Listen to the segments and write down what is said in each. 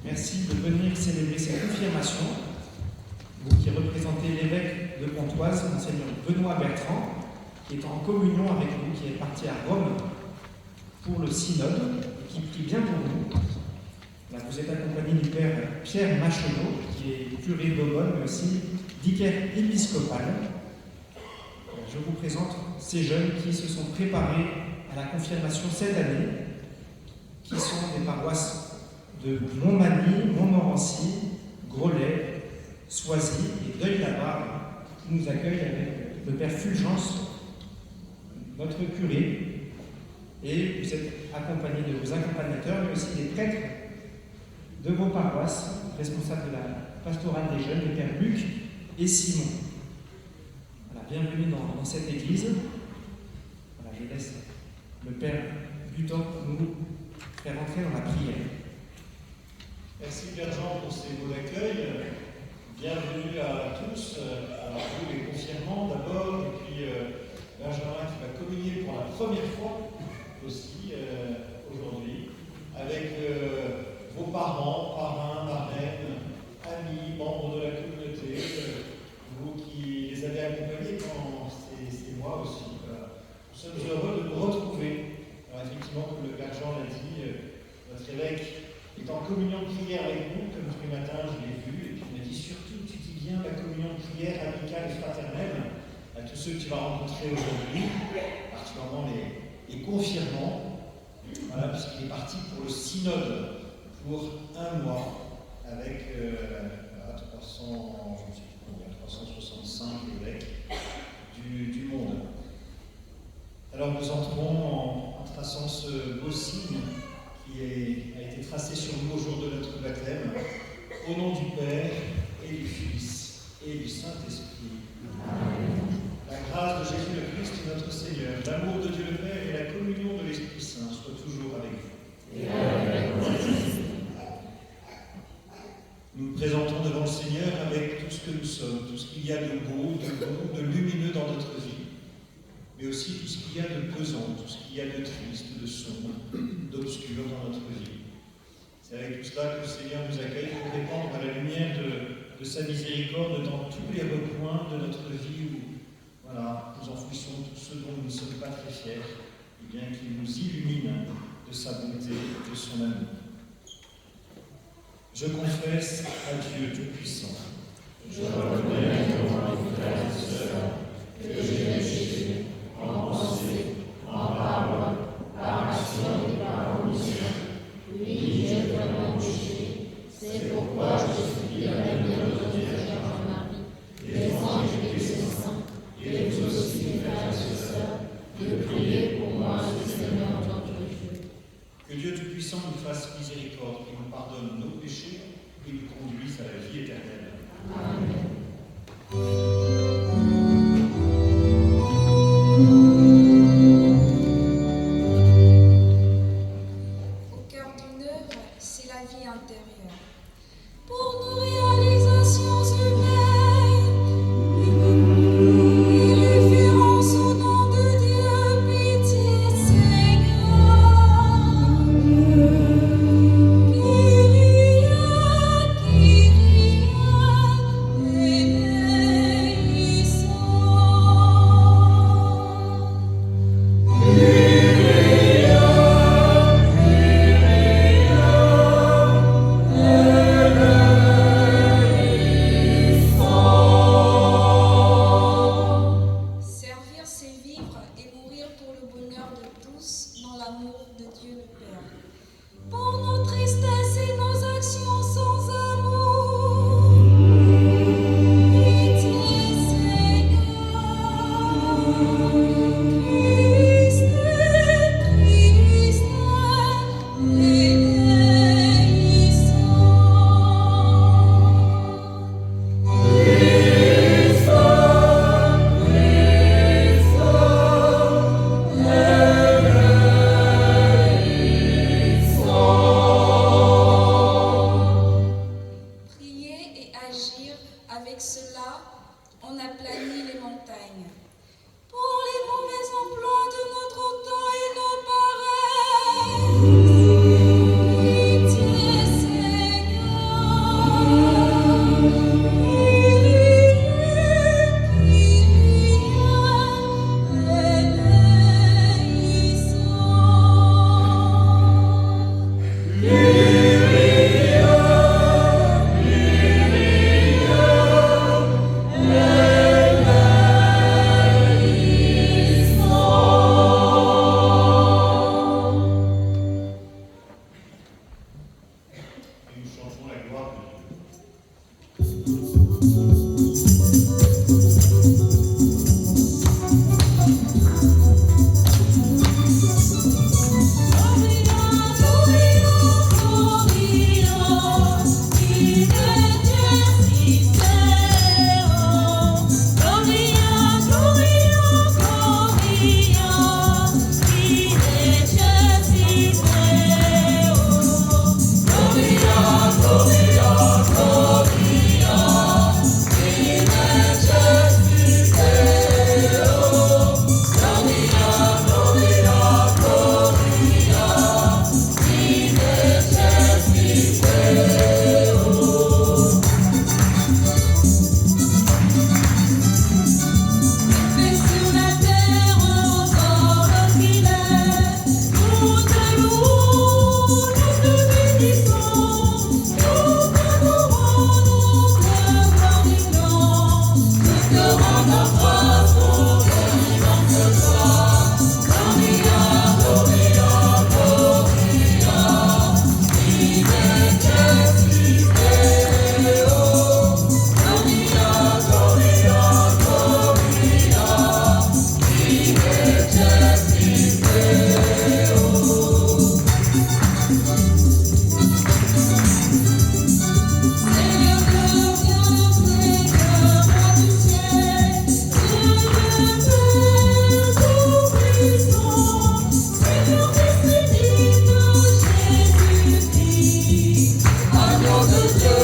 Merci de venir célébrer cette confirmation. Vous qui représentez l'évêque de Pontoise, Monseigneur Benoît Bertrand, qui est en communion avec nous, qui est parti à Rome pour le synode et qui prie bien pour nous. Là, vous êtes accompagné du père Pierre Macheneau, qui est curé d'Aubonne, mais aussi vicaire épiscopal. Je vous présente ces jeunes qui se sont préparés à la confirmation cette année, qui sont des paroisses de Montmagny, Montmorency, Groslay, Soisy et Deuil-la-Barre, qui nous accueillent avec le père Fulgence, notre curé, et vous êtes accompagnés de vos accompagnateurs, mais aussi des prêtres de vos paroisses, responsables de la pastorale des jeunes, les pères Luc et Simon. Voilà, bienvenue dans cette église. Voilà, je laisse le père Butor nous faire entrer dans la prière. Merci Père Jean pour ces mots d'accueil. Bienvenue à tous, à vous les confirmants d'abord, et puis Benjamin qui va communier pour la première fois aussi aujourd'hui, avec vos parents, parrains, marraines, amis, membres de la communauté, vous qui les avez accompagnés pendant ces mois aussi. Nous sommes heureux de nous retrouver. Alors effectivement, comme le Père Jean l'a dit, notre évêque est en communion de prière avec nous, comme tous les matins je l'ai vu, et puis il m'a dit surtout tu dis bien la communion de prière amicale et fraternelle à tous ceux que tu vas rencontrer aujourd'hui, particulièrement les confirmants, voilà, puisqu'il est parti pour le synode pour un mois avec 365 évêques du monde. Alors nous entrons en traçant ce beau signe qui a été tracé sur nous au jour de notre baptême, au nom du Père et du Fils et du Saint-Esprit. Amen. La grâce de Jésus le Christ, notre Seigneur, l'amour de Dieu le Père et la communion de l'Esprit Saint soient toujours avec vous. Et avec vous. Nous nous présentons devant le Seigneur avec tout ce que nous sommes, tout ce qu'il y a de beau, de lumineux dans notre vie, mais aussi tout ce qu'il y a de pesant, tout ce qu'il y a de triste, de sombre, d'obscur dans notre vie. C'est avec tout cela que le Seigneur nous accueille pour répandre à la lumière de sa miséricorde dans tous les recoins de notre vie où nous enfouissons tout ce dont nous ne sommes pas très fiers, et bien qu'il nous illumine de sa bonté et de son amour. Je confesse à Dieu Tout-Puissant. Je reconnais devant les frères et sœurs que j'ai péché en pensée, en parole, par action et par omission. Oui, j'ai vraiment péché. C'est pourquoi je supplie avec notre Vierge Marie, les anges et les saints, et vous aussi, mes frères et sœurs, de prier pour moi, le Seigneur notre Dieu. Que Dieu Tout-Puissant nous fasse miséricorde, qu'il nous pardonne nos péchés et nous conduise à la vie éternelle. Amen. nous chantons la gloire de Dieu.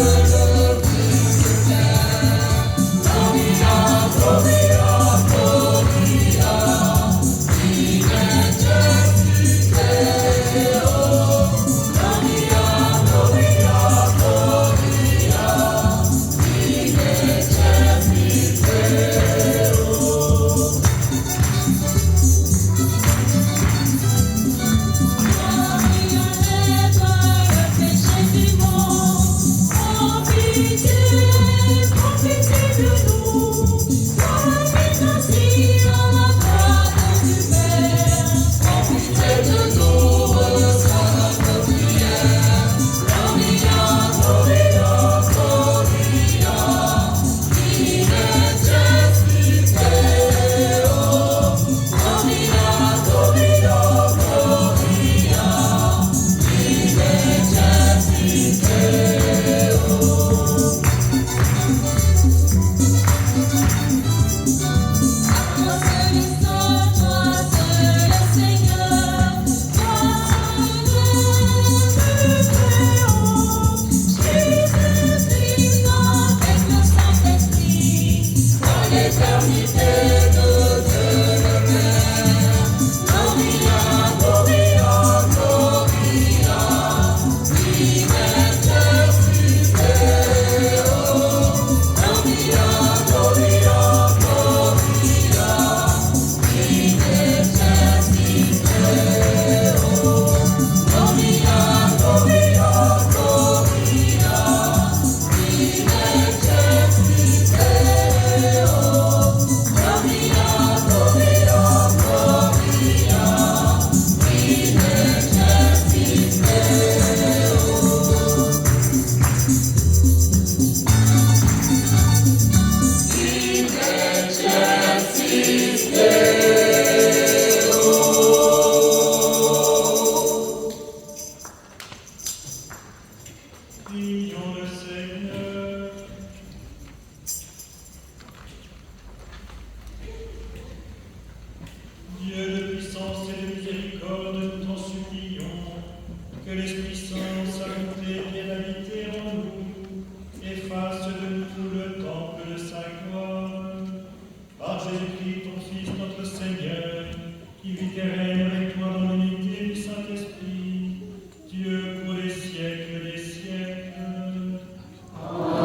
Amen.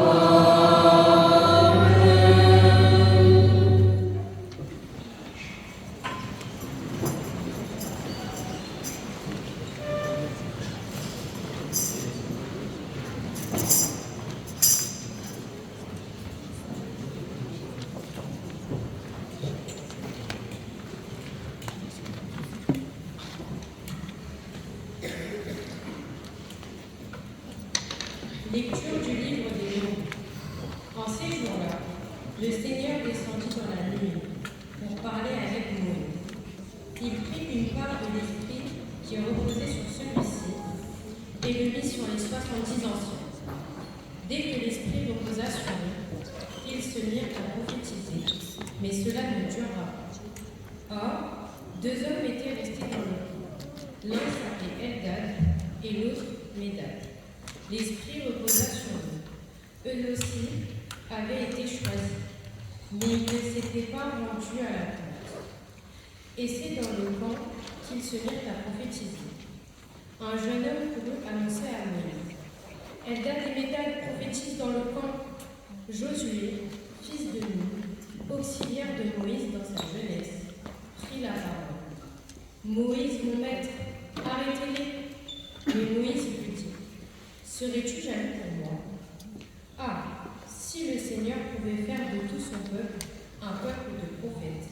Lecture du livre des Nombres. En ces jours-là, le Seigneur descendit dans la nuit pour parler avec Moïse. Il prit une part de l'esprit qui reposait sur celui-ci et le mit sur les 70 anciens. Dès que l'esprit reposa sur eux, ils se mirent à prophétiser, mais cela ne dura pas. Or, 2 hommes étaient restés dans le camp. L'un s'appelait Eldad et l'autre Médad. L'esprit reposa sur eux. Eux aussi avaient été choisis, mais ils ne s'étaient pas rendus à la tente. Et c'est dans le camp qu'ils se mirent à prophétiser. Un jeune homme courut annoncer à Moïse. Eldad et Médad prophétisent dans le camp. Josué, fils de Nun, auxiliaire de Moïse dans sa jeunesse, prit la parole. Moïse, mon maître, arrêtez-les. Mais Moïse lui dit, serais-tu jaloux pour moi? Ah, si le Seigneur pouvait faire de tout son peuple un peuple de prophètes,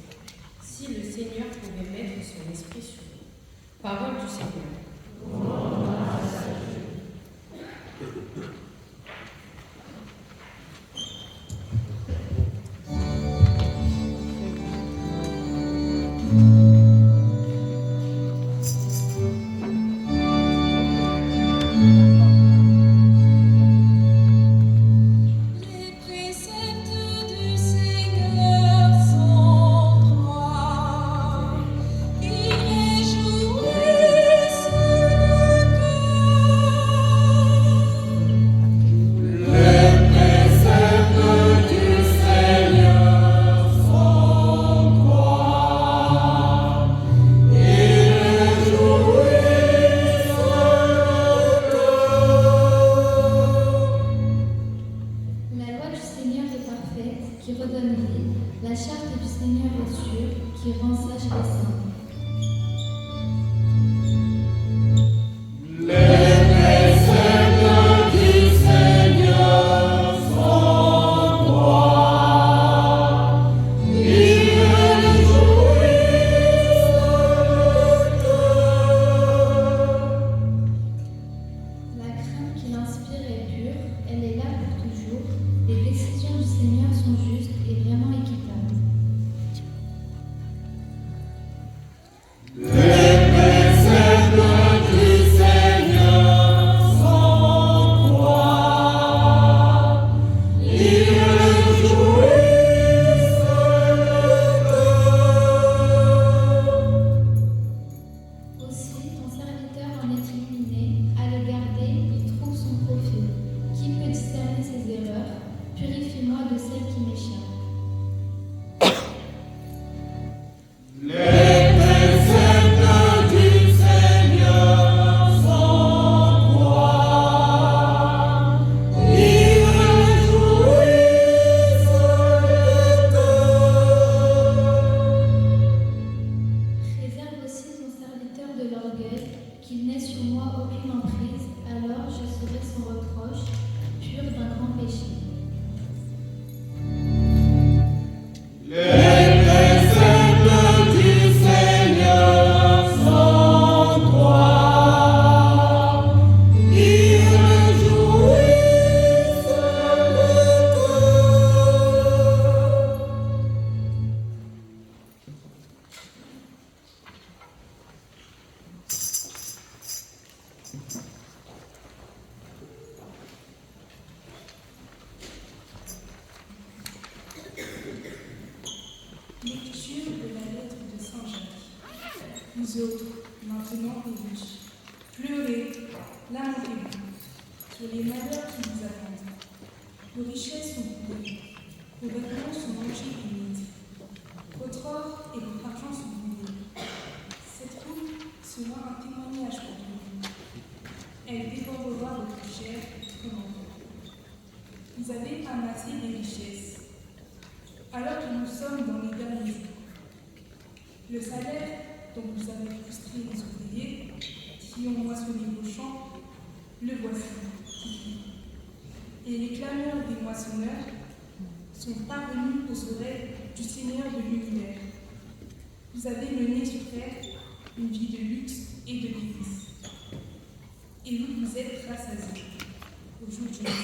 si le Seigneur pouvait mettre son esprit sur eux. Parole du Seigneur. Lecture de la lettre de Saint Jacques. Vous autres, maintenant et riches, pleurez, lamentez-vous sur les malheurs qui vous attendent. Vos richesses sont coupées, vos vêtements sont mangés humides, votre or et votre argent sont brûlés. Cette roue sera un témoignage contre vous. Elle dévorera votre chair comme un veau. Vous avez amassé des richesses, alors que nous sommes dans les derniers jours. Le salaire dont vous avez frustré les ouvriers qui ont moissonné vos champs, le voici. Et les clameurs des moissonneurs sont parvenus aux oreilles du Seigneur de l'univers. Vous avez mené sur terre une vie de luxe et de délices. Et vous vous êtes rassasiés au jour du matin.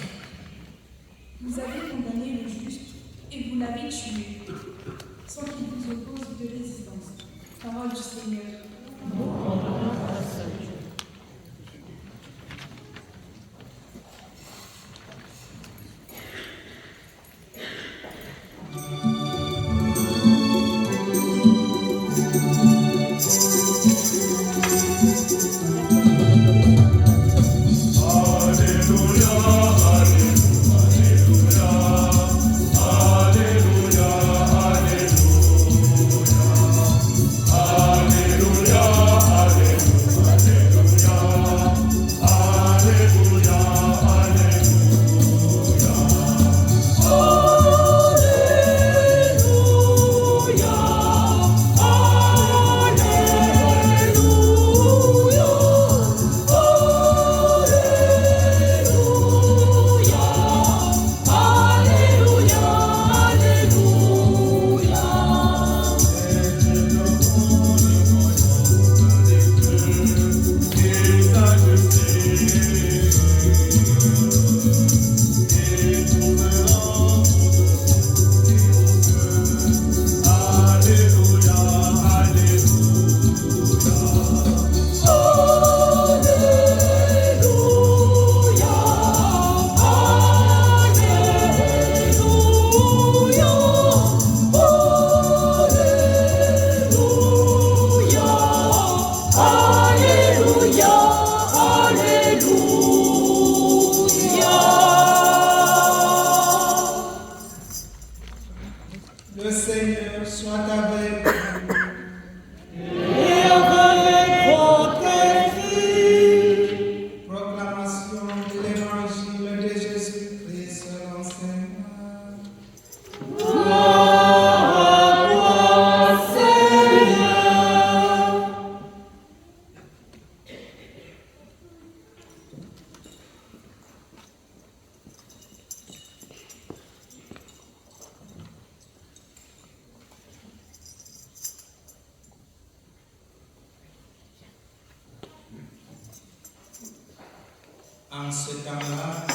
En ce temps-là,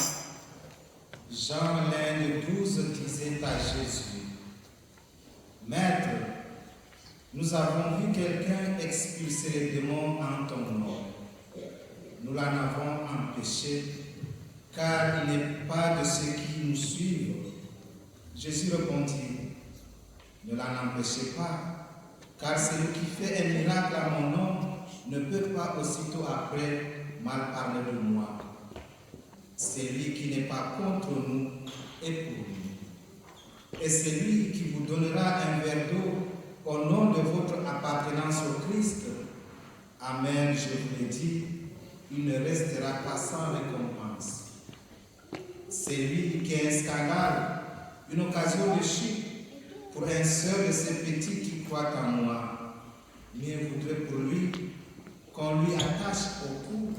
Jean, l'un des 12, disait à Jésus, « Maître, nous avons vu quelqu'un expulser les démons en ton nom. Nous l'en avons empêché, car il n'est pas de ceux qui nous suivent. » Jésus répondit, « Ne l'en empêchez pas, car celui qui fait un miracle à mon nom ne peut pas aussitôt après mal parler de moi. Celui qui n'est pas contre nous est pour nous. Et celui qui vous donnera un verre d'eau au nom de votre appartenance au Christ, Amen, je vous le dis, il ne restera pas sans récompense. Celui qui est un scandale, une occasion de chute pour un seul de ces petits qui croient en moi, mieux vaudrait pour lui qu'on lui attache au cou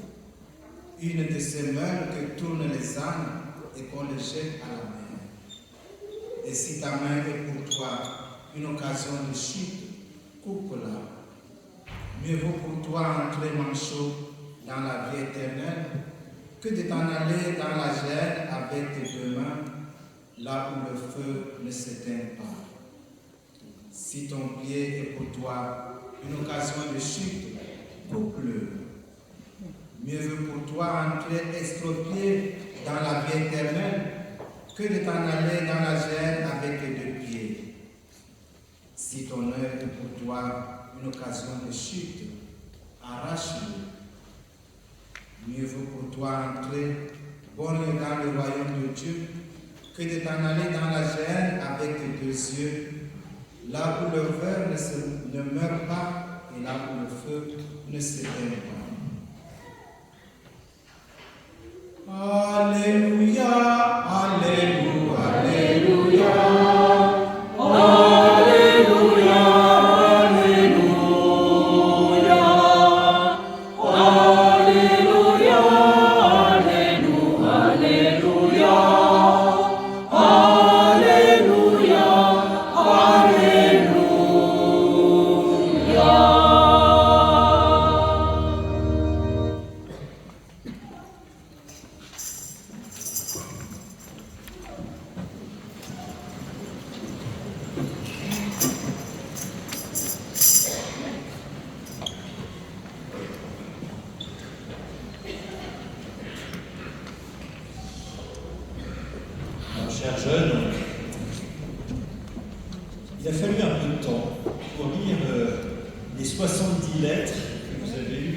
une de ces meules que tournent les ânes et qu'on les jette à la mer. Et si ta main est pour toi une occasion de chute, coupe-la. Mieux vaut pour toi entrer manchot dans la vie éternelle que de t'en aller dans la gêne avec tes deux mains, là où le feu ne s'éteint pas. Si ton pied est pour toi une occasion de chute, coupe-le. Mieux vaut pour toi entrer extropié dans la vie éternelle que de t'en aller dans la gêne avec les deux pieds. Si ton œil est pour toi une occasion de chute, arrache-le. Mieux vaut pour toi entrer bon dans le royaume de Dieu que de t'en aller dans la gêne avec tes deux yeux, là où le feu ne meurt pas et là où le feu ne s'éteint pas. Alléluia, Alléluia, Alléluia. Chers jeunes, il a fallu un peu de temps pour lire les 70 lettres que vous avez eu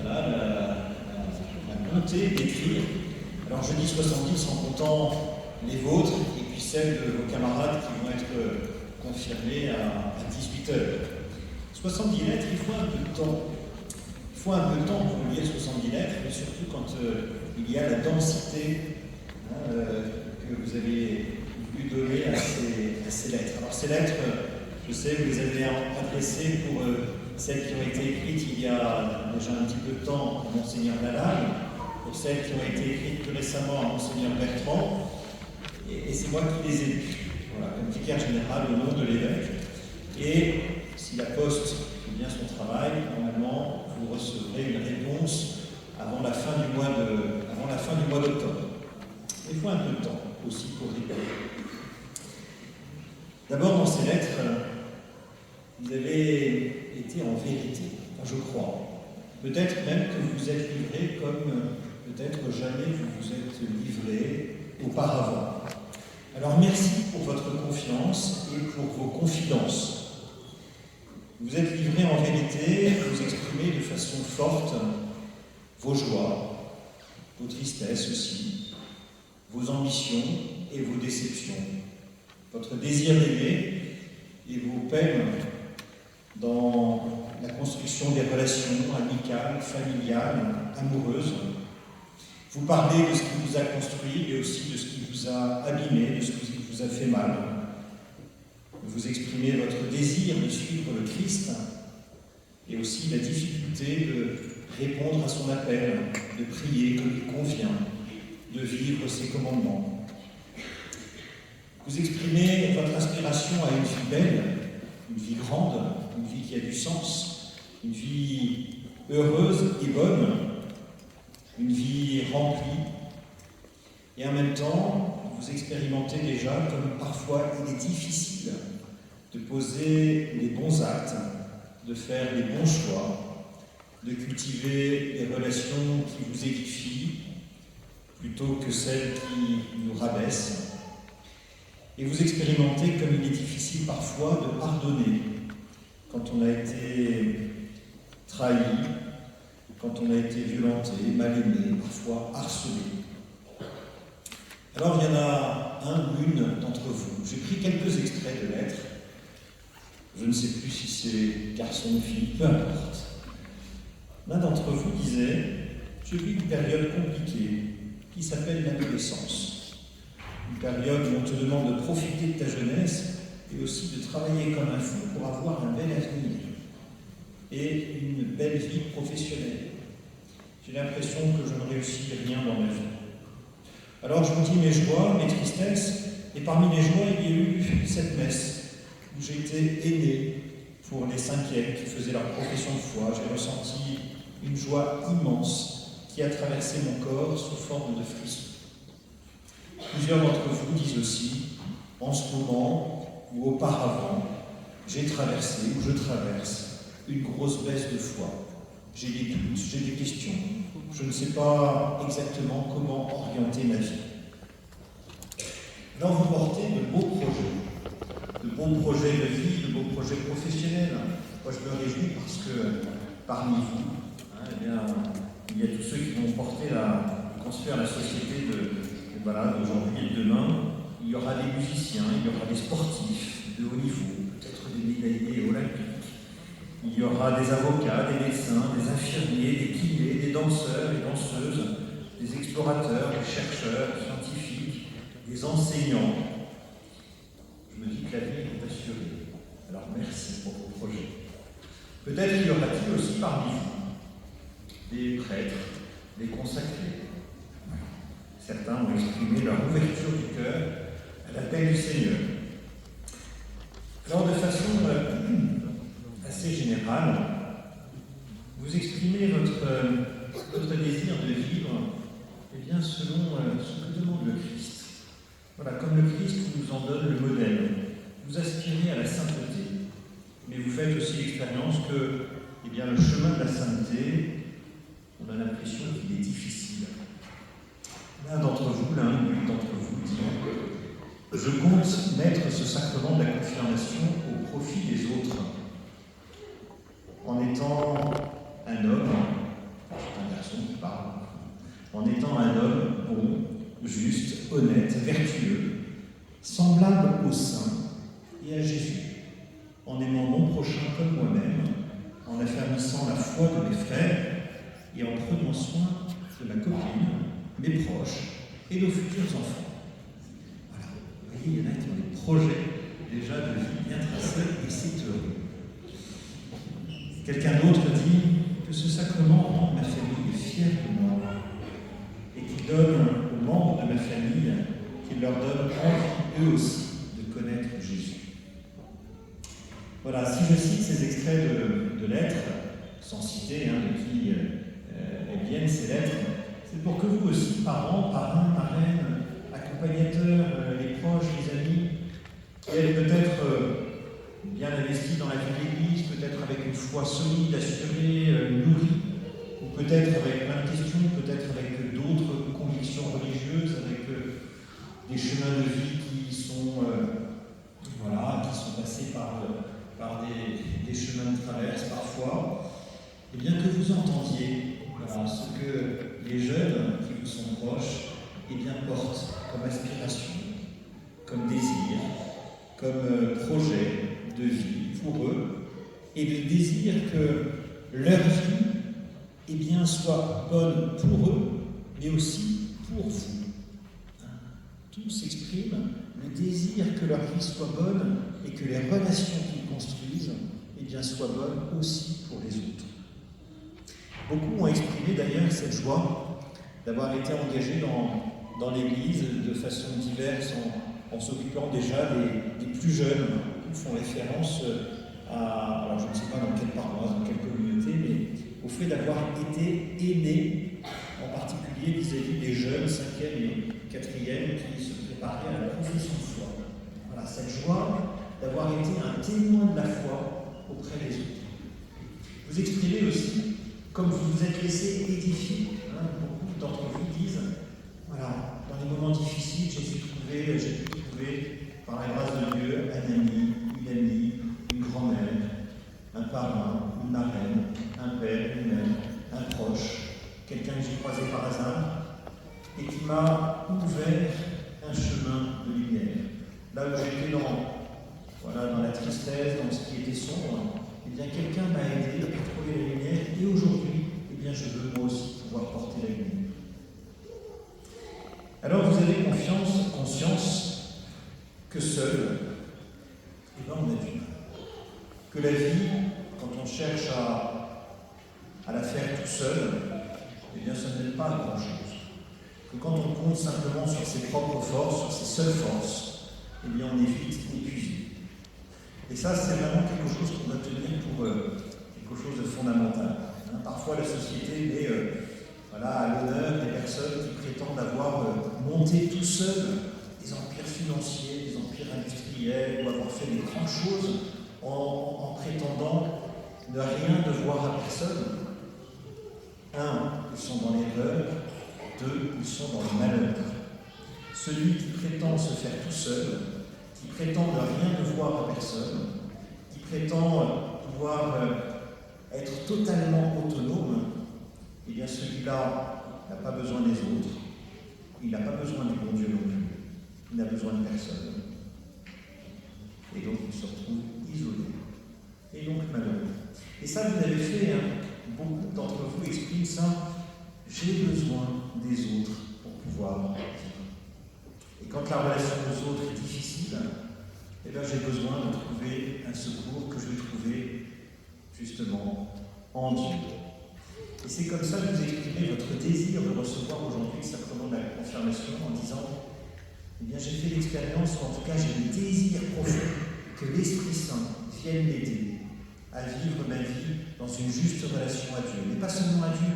la bonté d'écrire. Alors je dis 70 en comptant les vôtres et puis celles de vos camarades qui vont être confirmées à 18 heures. 70 lettres, il faut un peu de temps. Il faut un peu de temps pour lire 70 lettres, mais surtout quand il y a la densité que vous avez voulu donner à ces lettres. Alors ces lettres, je sais, vous les avez adressées pour celles qui ont été écrites il y a déjà un petit peu de temps à Monseigneur Lalanne, pour celles qui ont été écrites plus récemment à Monseigneur Bertrand, et c'est moi qui les ai lues, voilà, comme vicaire général au nom de l'évêque. Et si la Poste fait bien son travail, normalement, vous recevrez une réponse avant la fin du mois d'octobre. Il faut un peu de temps aussi pour rigoler. D'abord, dans ces lettres, vous avez été en vérité, enfin, je crois. Peut-être même que vous vous êtes livré comme peut-être jamais vous vous êtes livré auparavant. Alors merci pour votre confiance et pour vos confidences. Vous êtes livré en vérité, vous exprimez de façon forte vos joies, vos tristesses aussi, vos ambitions et vos déceptions, votre désir d'aimer et vos peines dans la construction des relations amicales, familiales, amoureuses. Vous parlez de ce qui vous a construit et aussi de ce qui vous a abîmé, de ce qui vous a fait mal. Vous exprimez votre désir de suivre le Christ et aussi la difficulté de répondre à son appel, de prier comme il convient, de vivre ses commandements. Vous exprimez votre aspiration à une vie belle, une vie grande, une vie qui a du sens, une vie heureuse et bonne. une vie remplie, et en même temps, vous expérimentez déjà comme parfois il est difficile de poser les bons actes, de faire les bons choix, de cultiver les relations qui vous édifient plutôt que celles qui nous rabaissent. Et vous expérimentez comme il est difficile parfois de pardonner quand on a été trahi, quand on a été violenté, mal aimé, parfois harcelé. Alors il y en a un ou une d'entre vous. J'ai pris quelques extraits de lettres. Je ne sais plus si c'est garçon ou fille, peu importe. L'un d'entre vous disait « Je vis une période compliquée qui s'appelle l'adolescence. Une période où on te demande de profiter de ta jeunesse et aussi de travailler comme un fou pour avoir un bel avenir et une belle vie professionnelle. J'ai l'impression que je ne réussis rien dans ma vie. Alors je vous dis mes joies, mes tristesses, et parmi les joies, il y a eu cette messe où j'ai été aîné pour les cinquièmes qui faisaient leur profession de foi. J'ai ressenti une joie immense qui a traversé mon corps sous forme de frissons. Plusieurs d'entre vous disent aussi, en ce moment ou auparavant, j'ai traversé ou je traverse une grosse baisse de foi. J'ai des doutes, j'ai des questions. Je ne sais pas exactement comment orienter ma vie. Alors vous portez de beaux projets de vie, de beaux projets professionnels. Moi je me réjouis parce que parmi vous, eh bien, il y a tous ceux qui vont construire la société d'aujourd'hui et de demain. Il y aura des musiciens, il y aura des sportifs de haut niveau, peut-être des médaillés olympiques. Il y aura des avocats, des médecins, des infirmiers, des kinés, des danseurs et danseuses, des explorateurs, des chercheurs, des scientifiques, des enseignants. Je me dis que la vie est assurée. Alors merci pour vos projets. Peut-être y aura-t-il aussi parmi vous des prêtres, des consacrés. Certains ont exprimé leur ouverture du cœur à l'appel du Seigneur. Alors de façon assez générale, vous exprimez votre désir de vivre bien selon ce que demande le Christ. Voilà, comme le Christ nous en donne le modèle. Vous aspirez à la sainteté, mais vous faites aussi l'expérience que le chemin de la sainteté, on a l'impression qu'il est difficile. L'un d'entre vous dit « Je compte mettre ce sacrement de la confirmation au profit des autres. En étant un homme, c'est un garçon qui parle, en étant un homme bon, juste, honnête, vertueux, semblable au saint et à Jésus, en aimant mon prochain comme moi-même, en affermissant la foi de mes frères et en prenant soin de ma copine, mes proches et nos futurs enfants. » Voilà, vous voyez, il y en a qui ont des projets déjà de vie bien tracés et c'est heureux. Quelqu'un d'autre dit que ce sacrement rend ma famille fière de moi et qu'il donne aux membres de ma famille, qu'il leur donne envie eux aussi de connaître Jésus. Voilà, si je cite ces extraits de lettres, sans citer de qui elles viennent ces lettres, c'est pour que vous aussi, parents, parrains, marraines, accompagnateurs, les proches, les amis, qui êtes peut-être bien investis dans la vie de l'Église, peut-être avec une foi solide, assurée, nourrie, ou peut-être avec plein de questions, peut-être avec d'autres convictions religieuses, avec des chemins de vie qui sont passés par des chemins de traverse parfois, et bien que vous entendiez ce que les jeunes qui vous sont proches portent comme aspiration, comme désir, comme projet de vie pour eux, et le désir que leur vie soit bonne pour eux, mais aussi pour vous. Tous expriment le désir que leur vie soit bonne et que les relations qu'ils construisent soient bonnes aussi pour les autres. Beaucoup ont exprimé d'ailleurs cette joie d'avoir été engagés dans l'Église de façon diverse en s'occupant déjà des plus jeunes. Ils font référence alors je ne sais pas dans quelle paroisse, dans quelle communauté, mais au fait d'avoir été aînés en en particulier vis-à-vis des jeunes 5e et 4e qui se préparaient à la confession de foi. Voilà, cette joie d'avoir été un témoin de la foi auprès des autres. Vous exprimez aussi, comme vous vous êtes laissé édifier, beaucoup d'entre vous disent, voilà, dans les moments difficiles, j'ai pu trouver, par la grâce de Dieu, un ami, une amie, une grand-mère, un parrain, une marraine, un père, une mère, un proche, quelqu'un que j'ai croisé par hasard, et qui m'a ouvert un chemin de lumière. Là où j'étais dans la tristesse, dans ce qui était sombre, eh bien quelqu'un m'a aidé à trouver la lumière, et aujourd'hui, eh bien je veux moi aussi pouvoir porter la lumière. Alors vous avez conscience que seul, eh bien on a du mal. Que la vie, quand on cherche à la faire tout seul, eh bien ça ne mène pas à grand-chose. Que quand on compte simplement sur ses propres forces, sur ses seules forces, eh bien on est vite épuisé. Et ça, c'est vraiment quelque chose qu'on doit tenir pour quelque chose de fondamental. Parfois, la société met à l'honneur des personnes qui prétendent avoir monté tout seuls des empires financiers, des empires industriels, ou avoir fait des grandes choses en prétendant ne rien devoir à personne. 1, ils sont dans l'erreur. 2, ils sont dans le malheur. Celui qui prétend se faire tout seul, qui prétend ne rien devoir à personne, qui prétend pouvoir être totalement autonome, eh bien celui-là n'a pas besoin des autres, il n'a pas besoin du bon Dieu non plus, il n'a besoin de personne. Et donc il se retrouve isolé, et donc malheureux. Et ça, vous avez fait, beaucoup d'entre vous expriment ça, j'ai besoin des autres pour pouvoir vivre. Et quand la relation aux autres est difficile, eh bien j'ai besoin de trouver un secours que je vais trouver justement en Dieu. Et c'est comme ça que vous exprimez votre désir de recevoir aujourd'hui le sacrement de la confirmation en disant, eh bien j'ai fait l'expérience, ou en tout cas j'ai le désir profond que l'Esprit Saint vienne m'aider à vivre ma vie dans une juste relation à Dieu. Mais pas seulement à Dieu,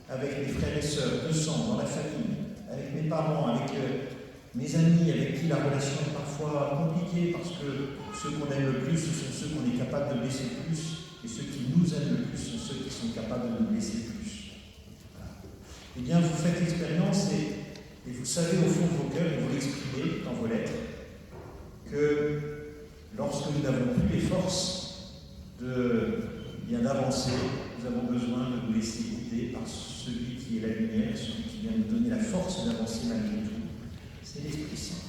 avec mes frères et sœurs de sang, dans la famille, avec mes parents, avec mes amis, avec qui la relation est parfois compliquée, parce que ceux qu'on aime le plus, ce sont ceux qu'on est capable de blesser le plus, et ceux qui nous aiment le plus sont ceux qui sont capables de nous blesser le plus. Voilà. Eh bien, vous faites l'expérience et vous savez au fond de vos cœurs, et vous l'exprimez dans vos lettres, que lorsque nous n'avons plus les forces d'avancer, nous avons besoin de nous laisser guider par celui qui est la lumière, celui qui vient nous donner la force d'avancer malgré tout. C'est l'Esprit Saint.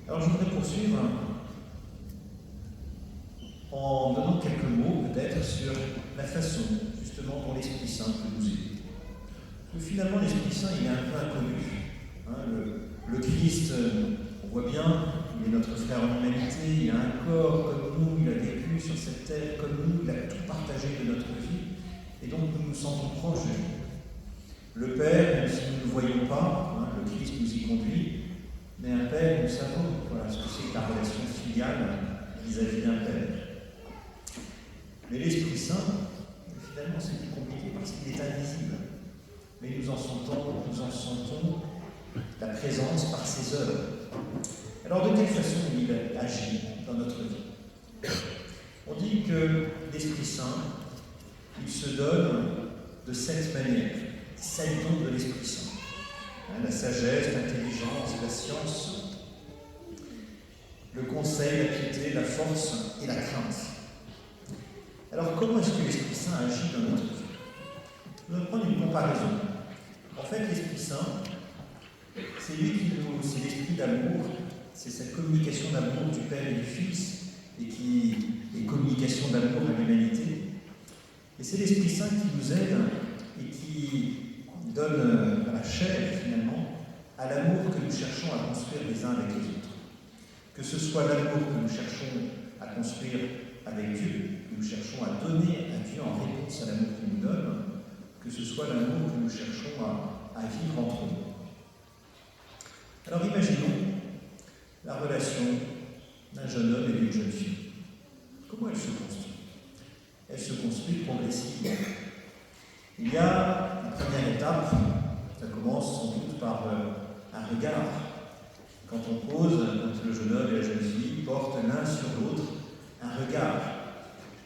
Alors je voudrais poursuivre en donnant quelques mots peut-être sur la façon justement dont l'Esprit Saint peut nous aider. Parce que finalement l'Esprit Saint il est un peu inconnu. Le Christ, on voit bien, il est notre frère en humanité, il a un corps comme nous, il a vécu sur cette terre comme nous, il a tout partagé de notre vie, et donc nous nous sentons proches de lui. Le Père, même si nous ne le voyons pas, le Christ nous y conduit, mais un Père, nous savons ce que c'est que la relation filiale vis-à-vis d'un Père. Mais l'Esprit Saint, finalement, c'est plus compliqué parce qu'il est invisible. Mais nous en sentons la présence par ses œuvres. Alors, de quelle façon il agit dans notre vie? On dit que l'Esprit Saint, il se donne de 7 manières. 7 dons de l'Esprit Saint. La sagesse, l'intelligence, la science, le conseil, la piété, la force et la crainte. Alors, comment est-ce que l'Esprit Saint agit dans notre vie? Je vais prendre une comparaison. En fait, l'Esprit Saint, c'est l'esprit d'amour, c'est cette communication d'amour du Père et du Fils, et qui est communication d'amour à l'humanité. Et c'est l'Esprit Saint qui nous aide et qui donne la chair, finalement, à l'amour que nous cherchons à construire les uns avec les autres. Que ce soit l'amour que nous cherchons à construire avec Dieu, que nous cherchons à donner à Dieu en réponse à l'amour qu'il nous donne, que ce soit l'amour que nous cherchons à vivre entre nous. Alors imaginons la relation d'un jeune homme et d'une jeune fille. Comment elle se construit? Elle se construit progressivement. Il y a première étape, ça commence sans doute par un regard. Quand on pose, quand le jeune homme et la jeune fille portent l'un sur l'autre un regard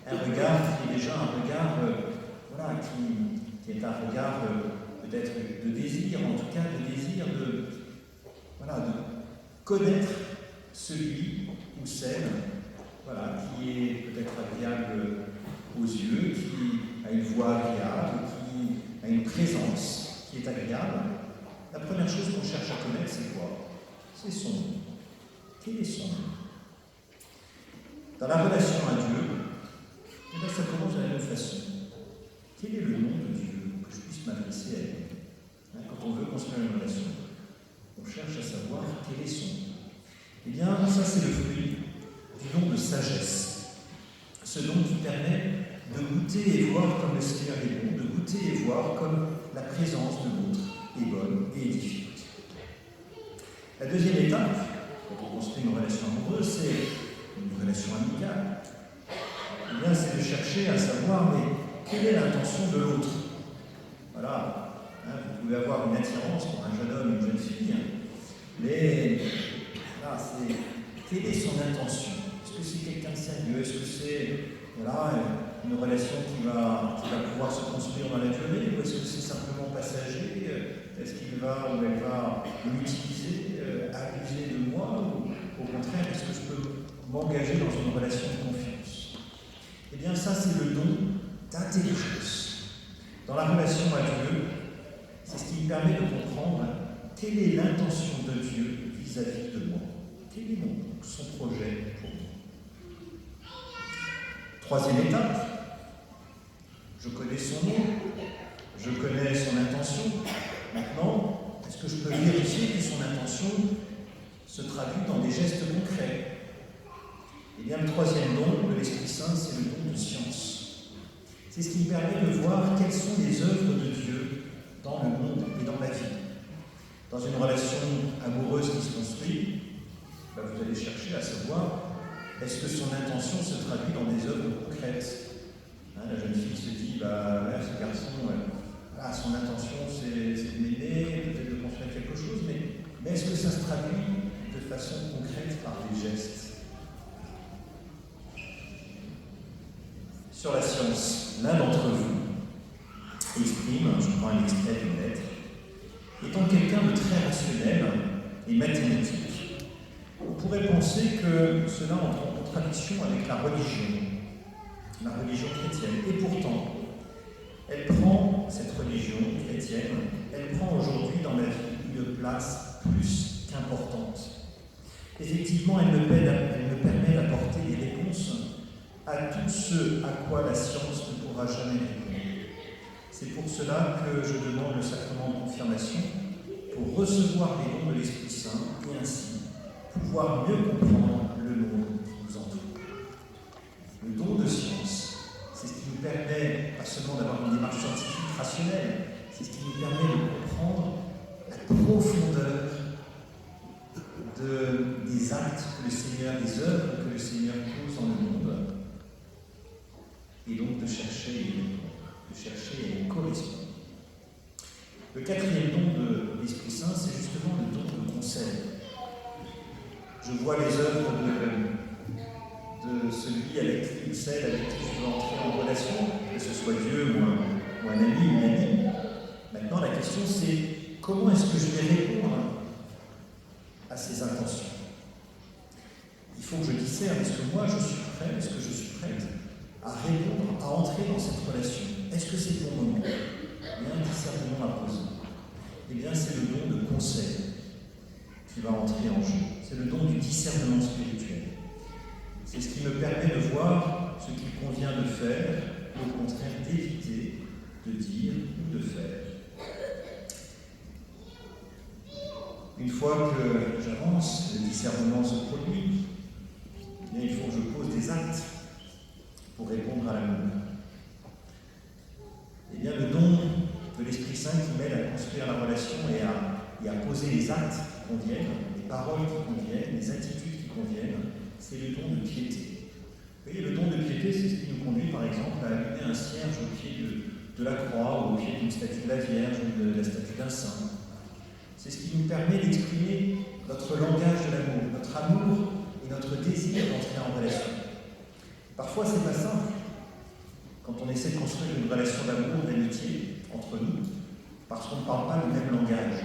qui est déjà un regard qui est un regard peut-être de désir, en tout cas de désir de connaître celui ou celle qui est peut-être agréable aux yeux, qui a une voix agréable, qui a une présence qui est agréable. La première chose qu'on cherche à connaître, c'est quoi? C'est son nom. Quel est son nom? Dans la relation à Dieu, ça commence de la même façon. Quel est le nom de Dieu que je puisse m'adresser à lui? Quand on veut construire une relation, on cherche à savoir quel est son nom. Eh bien, ça c'est le fruit du don de sagesse. Ce don qui permet de goûter et voir comme le Seigneur est bon, de goûter et voir comme la présence de l'autre est bonne et édifiante. La deuxième étape, quand on construit une relation amoureuse, c'est une relation amicale. Eh bien, c'est de chercher à savoir, mais quelle est l'intention de l'autre? Voilà, vous pouvez avoir une attirance pour un jeune homme, une jeune fille, mais là, c'est quelle est son intention? Est-ce que c'est quelqu'un de sérieux? Est-ce que c'est une relation qui va pouvoir se construire dans la durée? Ou est-ce que c'est simplement passager? Est-ce qu'il va ou elle va m'utiliser, abuser de moi? Ou au contraire, est-ce que je peux m'engager dans une relation de confiance? Eh bien, ça, c'est le don d'intelligence. Dans la relation à Dieu, c'est ce qui me permet de comprendre quelle est l'intention de Dieu vis-à-vis de moi. Quel est son projet pour moi? Troisième étape, je connais son nom, je connais son intention. Maintenant, est-ce que je peux vérifier que son intention se traduit dans des gestes concrets? Eh bien, le troisième don de l'Esprit Saint, c'est le don de science. C'est ce qui me permet de voir quelles sont les œuvres de Dieu dans le monde et dans ma vie. Dans une relation amoureuse qui se construit, vous allez chercher à savoir est-ce que son intention se traduit dans des œuvres concrètes. La jeune fille se dit, ce garçon, son intention c'est de m'aimer, peut-être de construire quelque chose, mais est-ce que ça se traduit de façon concrète par des gestes? Sur la science, l'un d'entre vous exprime, je prends un extrait d'une lettre, étant quelqu'un de très rationnel et mathématique, on pourrait penser que cela entre en contradiction avec la religion chrétienne. Et pourtant, cette religion chrétienne, elle prend aujourd'hui dans ma vie une place plus qu'importante. Effectivement, elle me permet d'apporter des réponses à tout ce à quoi la science ne pourra jamais répondre. C'est pour cela que je demande le sacrement de confirmation pour recevoir les dons de l'Esprit Saint et ainsi pouvoir mieux comprendre le monde qui nous entoure. Le don de science, c'est ce qui nous permet, pas seulement d'avoir une démarche scientifique rationnelle, c'est ce qui nous permet de comprendre la profondeur des actes que le Seigneur, des œuvres que le Seigneur pose dans le monde, et donc de chercher à y correspondre. Le quatrième don de l'Esprit Saint, c'est justement le don de conseil. Je vois les œuvres de celui avec qui ou celle avec qui je veux entrer en relation, que ce soit Dieu ou un ami ou une amie. Maintenant, la question c'est comment est-ce que je vais répondre à ces intentions? Il faut que je discerne, est-ce que moi je suis prêt, est-ce que je suis prête à répondre, à entrer dans cette relation? Est-ce que c'est le bon moment? Il y a un discernement à poser. Eh bien, c'est le don de conseil qui va entrer en jeu. C'est le don du discernement spirituel. C'est ce qui me permet de voir ce qu'il convient de faire, ou au contraire d'éviter de dire ou de faire. Une fois que j'avance, le discernement se produit, eh bien, il faut que je pose des actes pour répondre à l'amour. Eh bien, le don de l'Esprit Saint qui m'aide à construire la relation et à poser les actes qui conviennent, les paroles qui conviennent, les attitudes qui conviennent, c'est le don de piété. Vous voyez, le don de piété, c'est ce qui nous conduit, par exemple, à allumer un cierge au pied de la croix ou au pied d'une statue de la Vierge ou de la statue d'un saint. C'est ce qui nous permet d'exprimer notre langage de l'amour, notre amour et notre désir d'entrer en relation. Parfois, c'est pas simple. Quand on essaie de construire une relation d'amour, d'amitié entre nous, parce qu'on ne parle pas le même langage.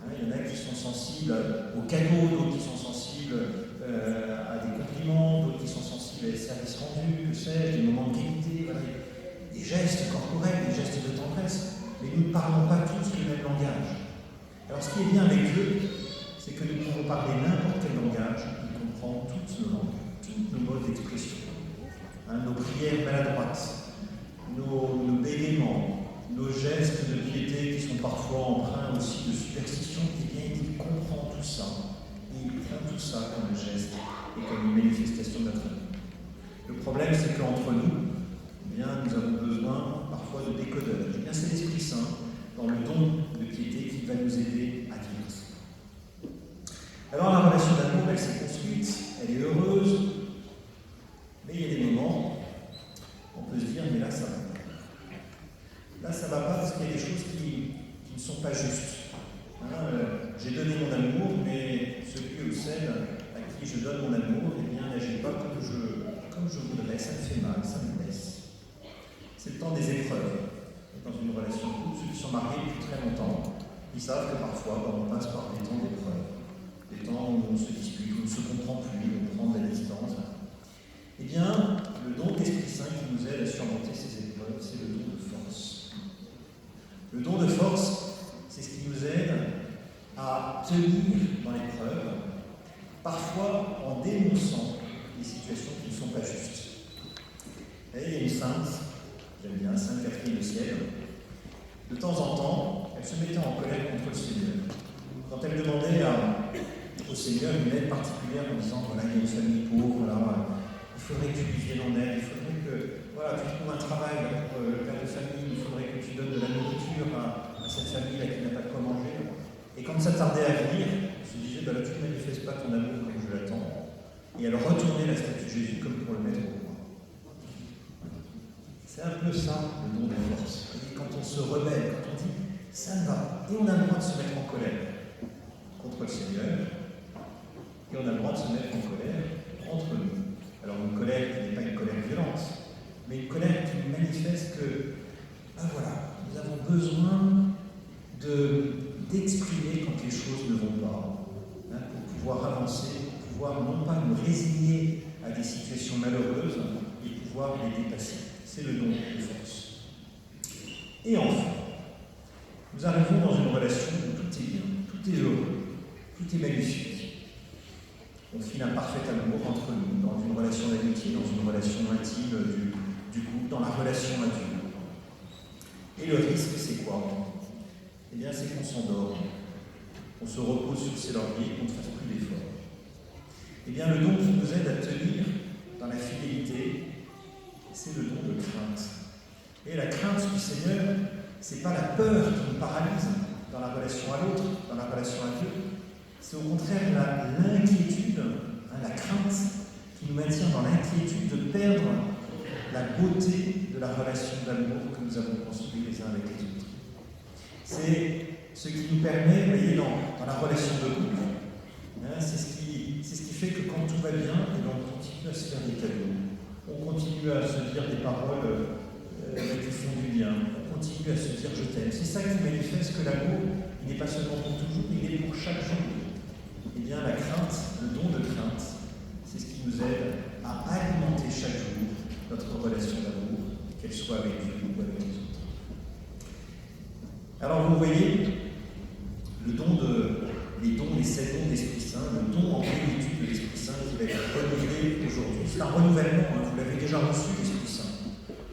Il y en a qui sont sensibles aux cadeaux, d'autres qui sont sensibles à des compliments, d'autres qui sont sensibles à des services rendus, que sais-je, des moments de qualité, voilà, des gestes corporels, des gestes de tendresse. Mais nous ne parlons pas tous le même langage. Alors, ce qui est bien avec Dieu, c'est que nous pouvons parler n'importe quel langage, il comprend toutes nos langues, toutes nos modes d'expression. Nos prières maladroites, nos bégaiements, nos gestes de piété qui sont parfois empreints aussi de superstition, eh bien, il comprend tout ça. Et il prend tout ça comme un geste et comme une manifestation de notre amour. Le problème, c'est qu'entre nous, eh bien, nous avons besoin parfois de décodeurs. Eh bien, c'est l'Esprit Saint, dans le don de piété, qui va nous aider à vivre ça. Alors, la relation d'amour, elle s'est construite, elle est heureuse, mais il y a des moments, on peut se dire, mais là, ça va pas. Là, ça va pas parce qu'il y a des choses qui ne sont pas justes. J'ai donné mon amour, mais celui ou celle à qui je donne mon amour, eh bien, n'agit pas comme je voudrais, ça me fait mal, ça me blesse. C'est le temps des épreuves. Dans une relation de couple, ceux qui sont mariés depuis très longtemps, ils savent que parfois, on passe par des temps d'épreuve, des temps où on se dispute, où on ne se comprend plus, où on prend de la distance. Eh bien, le don de l'Esprit Saint qui nous aide à surmonter ces épreuves, c'est le don de force. Le don de force, c'est ce qui nous aide à tenir dans l'épreuve, parfois en dénonçant des situations qui ne sont pas justes. Et il y a une sainte, j'aime bien, Sainte Catherine de Sienne. De temps en temps, elle se mettait en colère contre le Seigneur. Quand elle demandait au Seigneur une aide particulière en disant, voilà, il y a une famille pauvre, voilà, il faudrait que tu lui viennes en aide, il faudrait que tu trouves un travail pour le père de famille, il faudrait que tu donnes de la nourriture à cette famille-là qui n'a pas de quoi manger. Et quand ça tardait à venir, elle se disait, là tu ne manifestes pas ton amour comme je l'attends. Et elle retournait la statue de Jésus comme pour le mettre au point. C'est un peu ça, le don de force. Et quand on se rebelle, quand on dit, ça ne va pas, et on a le droit de se mettre en colère contre le Seigneur, et on a le droit de se mettre en colère entre nous. Alors une colère qui n'est pas une colère violente, mais une colère qui manifeste que, nous avons besoin d'exprimer quand les choses ne vont pas, pour pouvoir avancer, pour pouvoir non pas nous résigner à des situations malheureuses, mais pouvoir les dépasser. C'est le don de force. Et enfin, nous arrivons dans une relation où tout est bien, tout est heureux, tout est magnifique. On file un parfait amour entre nous, dans une relation d'amitié, dans une relation intime du couple, dans la relation à Dieu. Et le risque, c'est quoi? Eh bien, c'est qu'on s'endort, on se repose sur ses lauriers, qu'on ne fasse plus d'efforts. Eh bien, le don qui nous aide à tenir dans la fidélité, c'est le don de crainte. Et la crainte du Seigneur, c'est pas la peur qui nous paralyse dans la relation à l'autre, dans la relation à Dieu. C'est au contraire l'inquiétude, la crainte qui nous maintient dans l'inquiétude de perdre la beauté de la relation d'amour que nous avons construite les uns avec les autres. C'est ce qui nous permet, vous voyez, dans la relation de couple, c'est ce qui fait que quand tout va bien, on continue à se faire des cadeaux, on continue à se dire des paroles qui font du bien, on continue à se dire je t'aime. C'est ça qui manifeste que l'amour, il n'est pas seulement pour toujours, il est pour chaque jour. Eh bien, la crainte, le don de crainte, c'est ce qui nous aide à alimenter chaque jour notre relation d'amour, qu'elle soit avec Dieu ou avec les autres. Alors, vous voyez, les 7 dons de l'Esprit Saint, le don en plénitude de l'Esprit Saint qui va être renouvelé aujourd'hui. C'est un renouvellement, vous l'avez déjà reçu, l'Esprit Saint.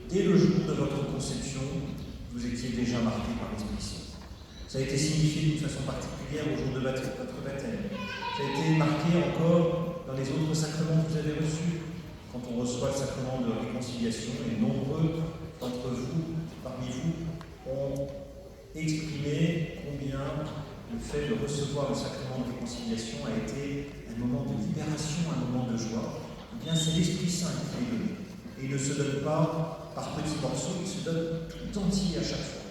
Dès le jour de votre conception, vous étiez déjà marqué par l'Esprit Saint. Ça a été signifié d'une façon particulière au jour de votre baptême. Ça a été marqué encore dans les autres sacrements que vous avez reçus. Quand on reçoit le sacrement de réconciliation, et nombreux d'entre vous, parmi vous, ont exprimé combien le fait de recevoir le sacrement de réconciliation a été un moment de libération, un moment de joie. Eh bien, c'est l'Esprit Saint qui est donné. Et il ne se donne pas par petits morceaux, il se donne tout entier à chaque fois.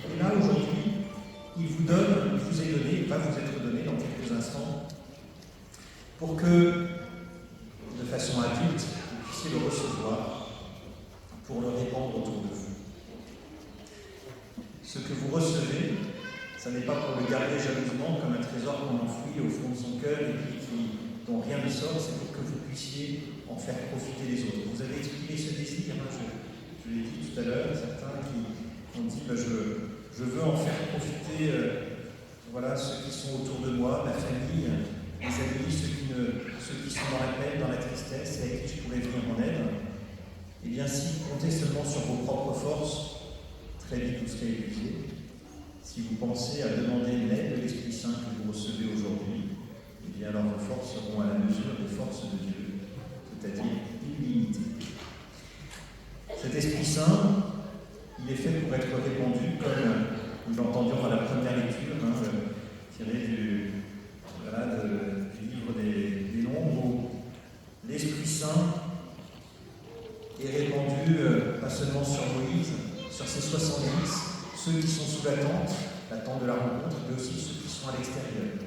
Et là, aujourd'hui, il vous est donné, il va vous être donné dans quelques instants, pour que, de façon adulte, vous puissiez le recevoir, pour le répandre autour de vous. Ce que vous recevez, ça n'est pas pour le garder jalousement comme un trésor qu'on enfouit au fond de son cœur et dont rien ne sort, c'est pour que vous puissiez en faire profiter les autres. Vous avez exprimé ce désir, hein, je l'ai dit tout à l'heure, certains qui ont dit je veux en faire profiter voilà, ceux qui sont autour de moi, ma famille, mes amis, ceux qui sont dans la peine, dans la tristesse, et avec qui je pourrais venir en aide. Eh bien, si vous comptez seulement sur vos propres forces, très vite vous serez épuisé. Si vous pensez à demander l'aide de l'Esprit Saint que vous recevez aujourd'hui, eh bien alors vos forces seront à la mesure des forces de Dieu, c'est-à-dire illimitées. Cet Esprit Saint, il est fait pour être répandu, comme nous l'entendions dans la première lecture, tiré du livre des Nombres, où l'Esprit Saint est répandu pas seulement sur Moïse, sur ses 70, ceux qui sont sous la tente de la rencontre, mais aussi ceux qui sont à l'extérieur.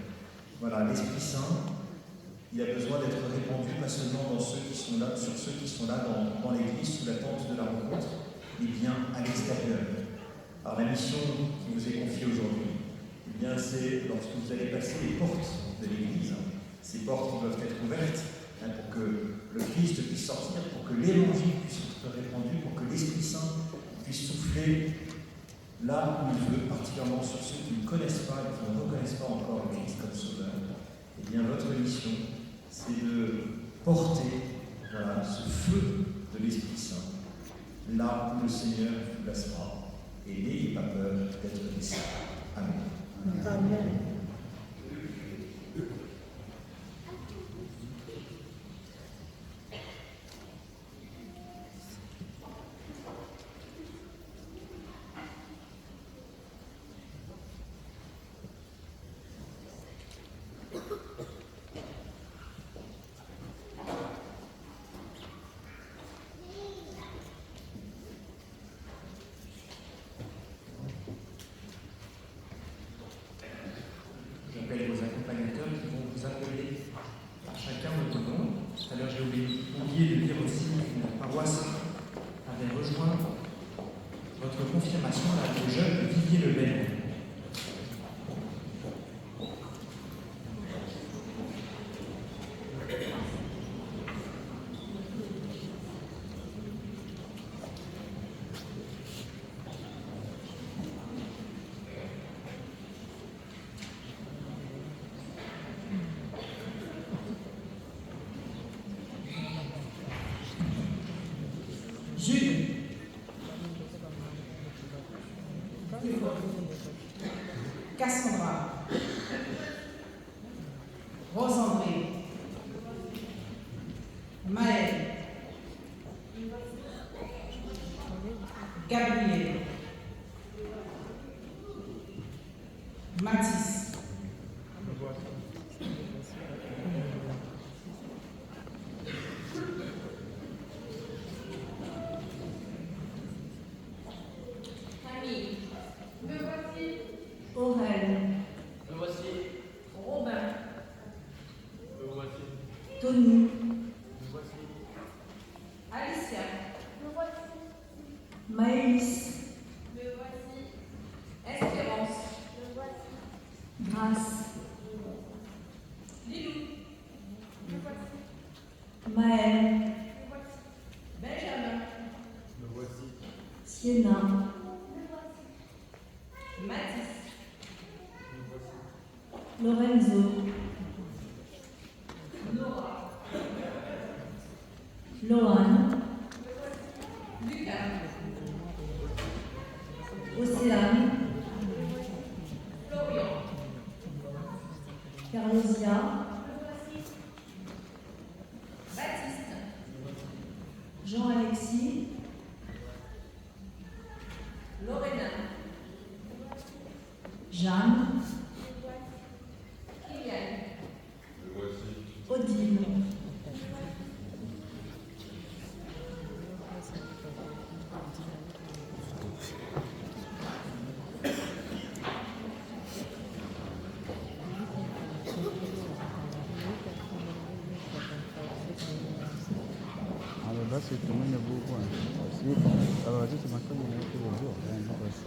Voilà, l'Esprit Saint, il a besoin d'être répandu pas seulement sur ceux qui sont là dans l'Église, sous la tente de la rencontre, mais bien à l'extérieur. Alors la mission qui vous est confiée aujourd'hui, eh bien c'est lorsque vous allez passer les portes de l'Église, ces portes qui doivent être ouvertes, pour que le Christ puisse sortir, pour que l'Évangile puisse être répandu, pour que l'Esprit Saint puisse souffler là où il veut, particulièrement sur ceux qui ne connaissent pas et qui ne reconnaissent pas encore le Christ comme Sauveur. Eh bien votre mission, c'est de porter ce feu de l'Esprit Saint là où le Seigneur vous placera. Et n'ayez pas peur d'être disciples. Amen. Amen. J'appelle vos accompagnateurs qui vont vous appeler à chacun votre nom. Tout à l'heure, j'ai oublié de dire aussi qu'une paroisse avait rejoint votre confirmation là, des jeunes de Villiers-le-Bel. Jules. Cassandra. Rose-André. Maël. Gabriel. Mathis. Aurèle. Me voici. Robin. Me voici. Tony. Me voici. Alicia. Me voici. Maëlys. Me voici. Espérance. Me voici. Grâce. Lilou. Me voici. Maël. Me voici. Benjamin. Me voici. Sienna. Me voici. Mathis. Me voici. Lorenzo. Laura. Lohan. Lucas. Océane. Florian. Carlosia. Baptiste. Jean-Alexis. Lorena. Jeanne. Kylian. Odile. basi tumenya buku si abazi tumakanya na kibogo yani basi.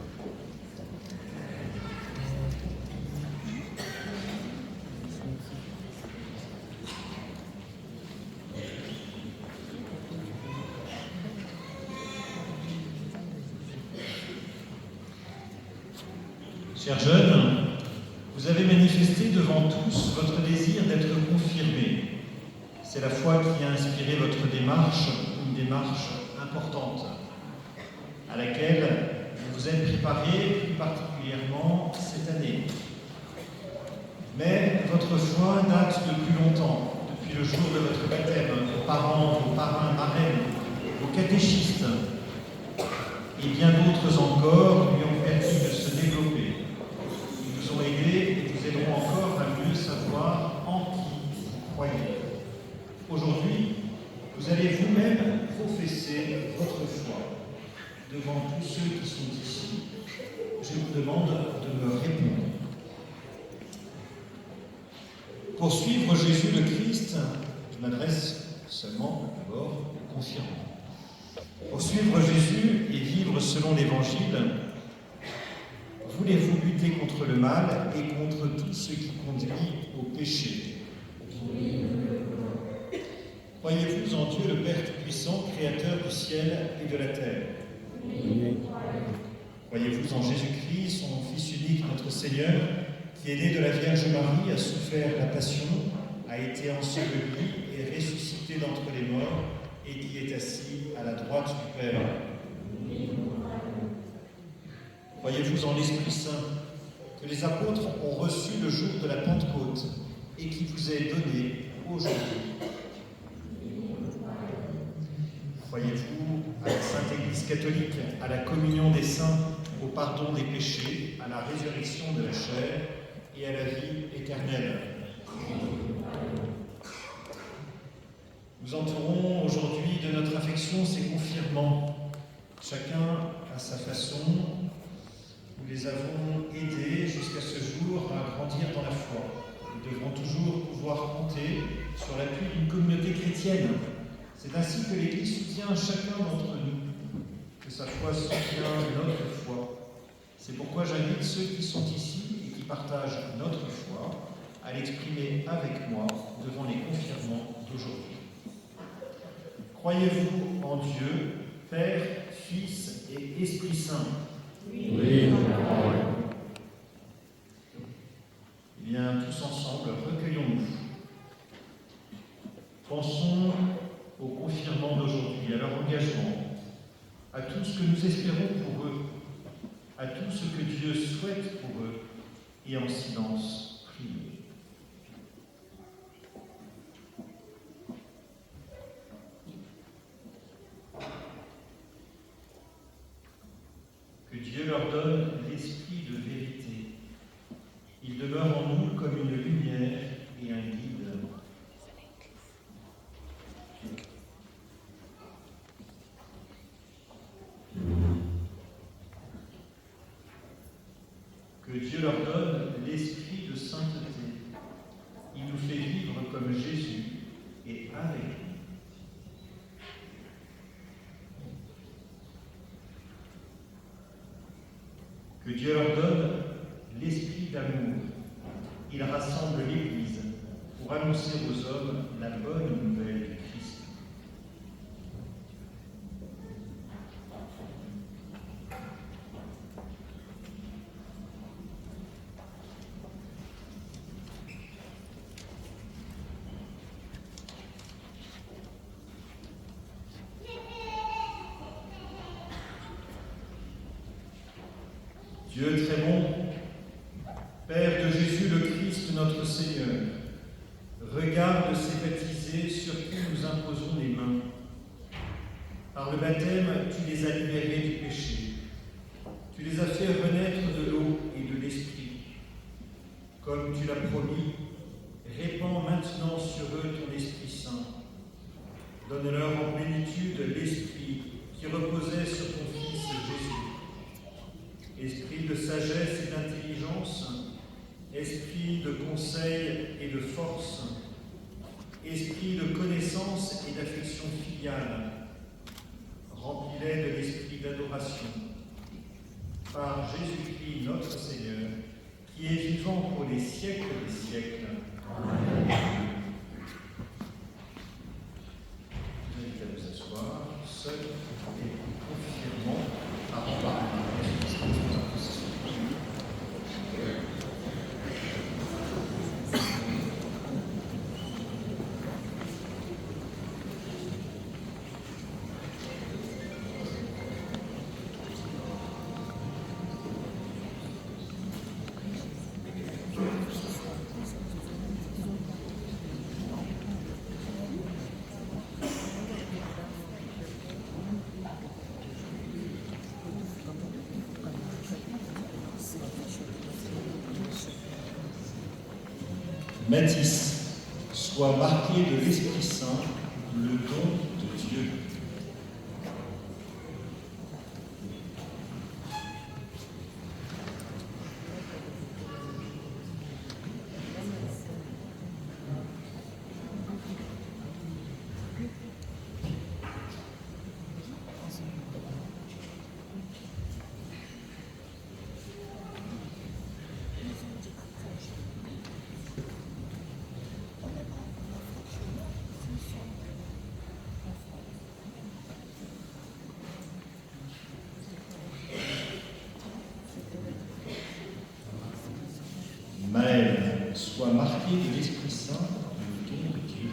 Chers jeunes, vous avez manifesté devant tous votre désir d'être confirmés. C'est la foi qui a inspiré votre démarche, une démarche importante, à laquelle vous vous êtes préparés plus particulièrement cette année. Mais votre foi date de plus longtemps, depuis le jour de votre baptême. Vos parents, vos parrains, marraines, vos catéchistes et bien d'autres encore lui ont permis de se développer. Ils vous ont aidés et vous aideront encore à mieux savoir en qui vous croyez. Aujourd'hui, vous allez vous-même professer votre foi devant tous ceux qui sont ici. Je vous demande de me répondre. Pour suivre Jésus le Christ, je m'adresse seulement d'abord aux confirmants. Pour suivre Jésus et vivre selon l'Évangile, voulez-vous lutter contre le mal et contre tout ce qui conduit au péché? Croyez-vous en Dieu le Père Tout-Puissant, Créateur du ciel et de la terre? Croyez-vous en Jésus-Christ, son Fils unique, notre Seigneur, qui est né de la Vierge Marie, a souffert la passion, a été enseveli et ressuscité d'entre les morts, et qui est assis à la droite du Père? Croyez-vous en l'Esprit Saint, que les apôtres ont reçu le jour de la Pentecôte, et qui vous est donné aujourd'hui? Croyez-vous à la Sainte Église catholique, à la communion des saints, au pardon des péchés, à la résurrection de la chair et à la vie éternelle? Nous entourons aujourd'hui de notre affection ces confirmants, chacun à sa façon. Nous les avons aidés jusqu'à ce jour à grandir dans la foi. Nous devrons toujours pouvoir compter sur l'appui d'une communauté chrétienne. C'est ainsi que l'Église soutient chacun d'entre nous, que sa foi soutient notre foi. C'est pourquoi j'invite ceux qui sont ici et qui partagent notre foi à l'exprimer avec moi devant les confirmants d'aujourd'hui. Croyez-vous en Dieu, Père, Fils et Esprit Saint? Oui. Eh bien, tous ensemble, recueillons-nous. Pensons aux confirmants d'aujourd'hui, à leur engagement, à tout ce que nous espérons pour eux, à tout ce que Dieu souhaite pour eux, et en silence, prions. Que Dieu leur donne l'esprit de vérité. Il demeure en nous comme une lumière et un guide. Que Dieu leur donne l'esprit de sainteté. Il nous fait vivre comme Jésus et avec lui. Que Dieu leur donne l'esprit d'amour. Il rassemble l'Église pour annoncer aux hommes la bonne nouvelle du Christ. Dieu très bon, Père de Jésus le Christ, notre Seigneur, regarde ces baptisés sur qui nous imposons les mains. Par le baptême, tu les as libérés du péché. Tu les as fait renaître de l'eau et de l'esprit. Comme tu l'as promis, répands maintenant sur eux ton Esprit Saint. Donne-leur en plénitude l'Esprit qui reposait sur ton Fils Jésus. Esprit de sagesse et d'intelligence, esprit de conseil et de force, esprit de connaissance et d'affection filiale, Remplis-les de l'esprit d'adoration. Par Jésus-Christ, notre Seigneur, qui est vivant pour les siècles des siècles. Amen. Je vous invite à vous asseoir, seul et confirmant avant la Mathis, sois marqué de l'Esprit Saint, le don de Dieu. Maël, sois marqué de l'Esprit Saint, le don de Dieu.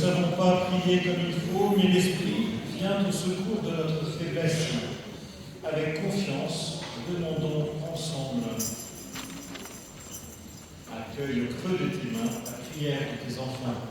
savons pas prier comme il faut, mais l'Esprit vient au secours de notre faiblesse. Avec confiance, demandons ensemble. Accueille au creux de tes mains la prière de tes enfants.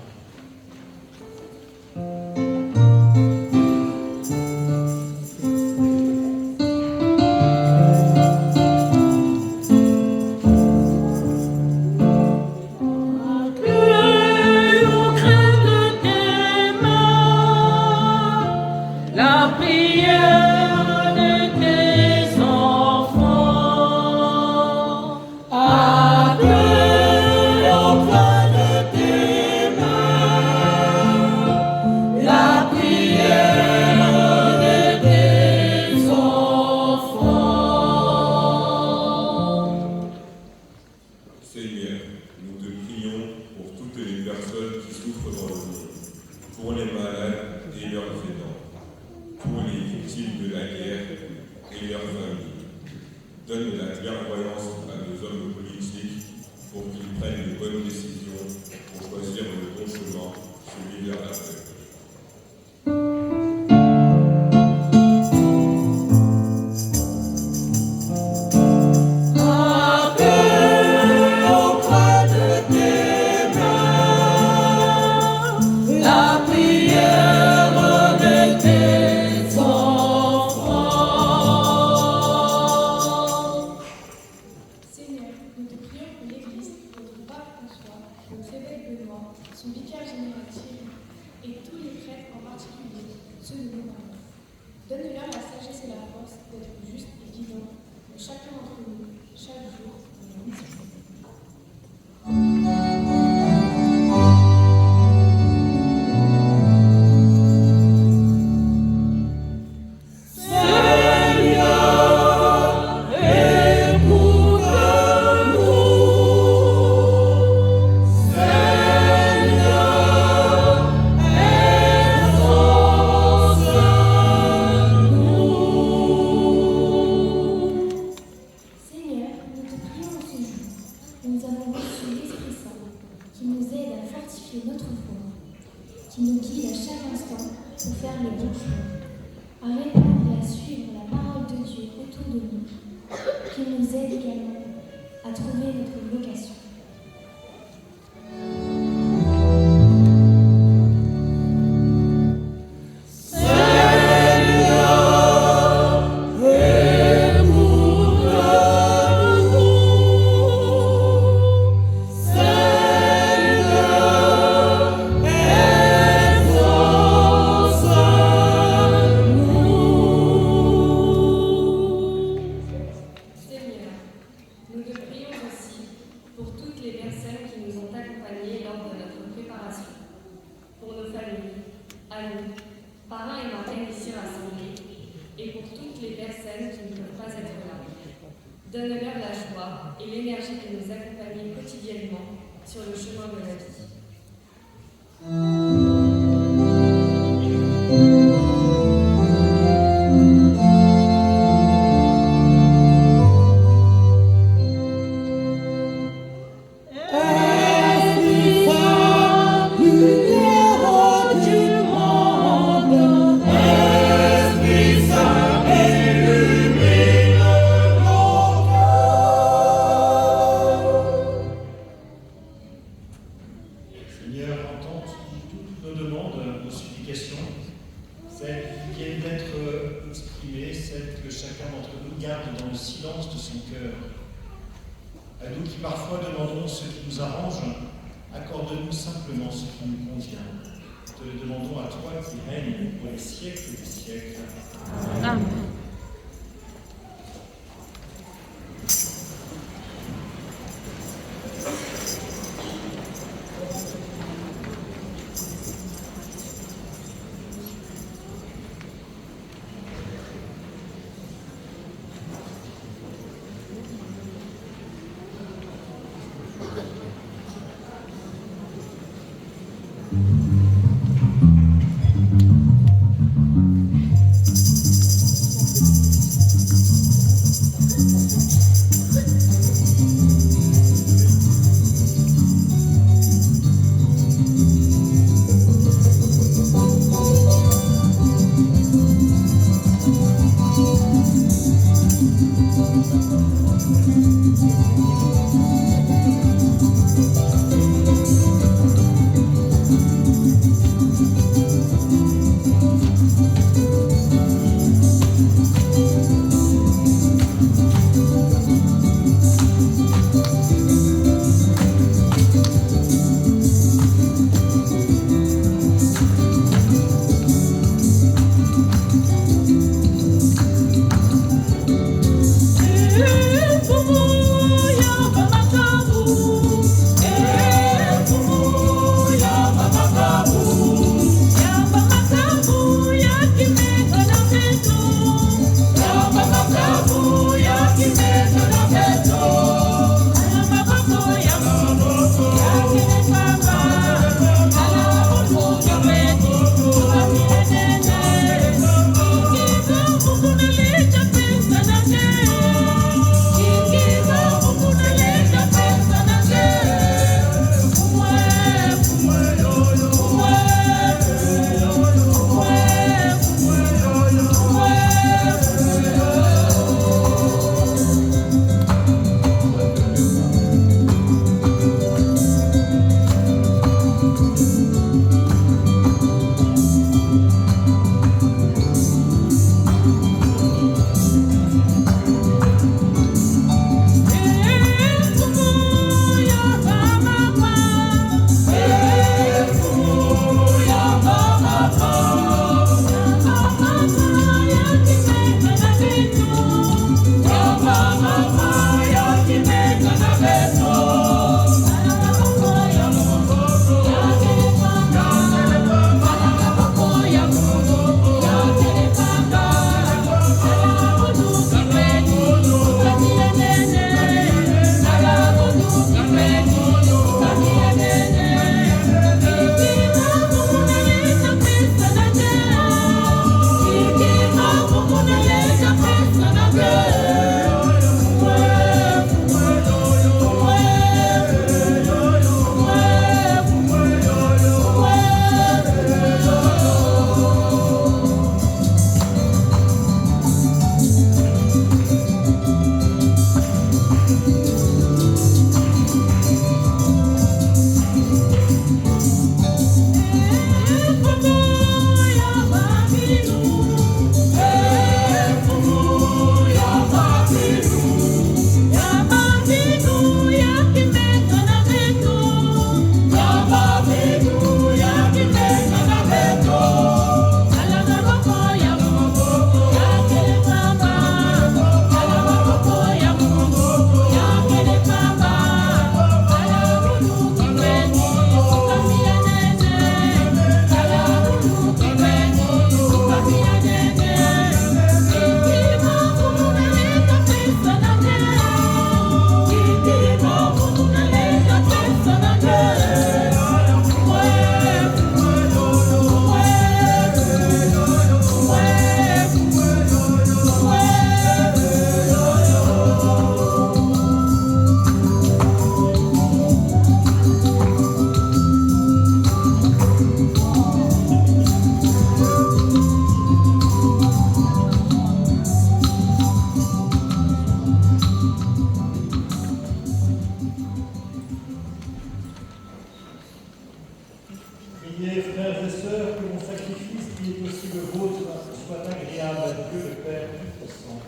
Priez, frères et sœurs, que mon sacrifice, qui est aussi le vôtre, soit agréable à Dieu le Père Tout-Puissant.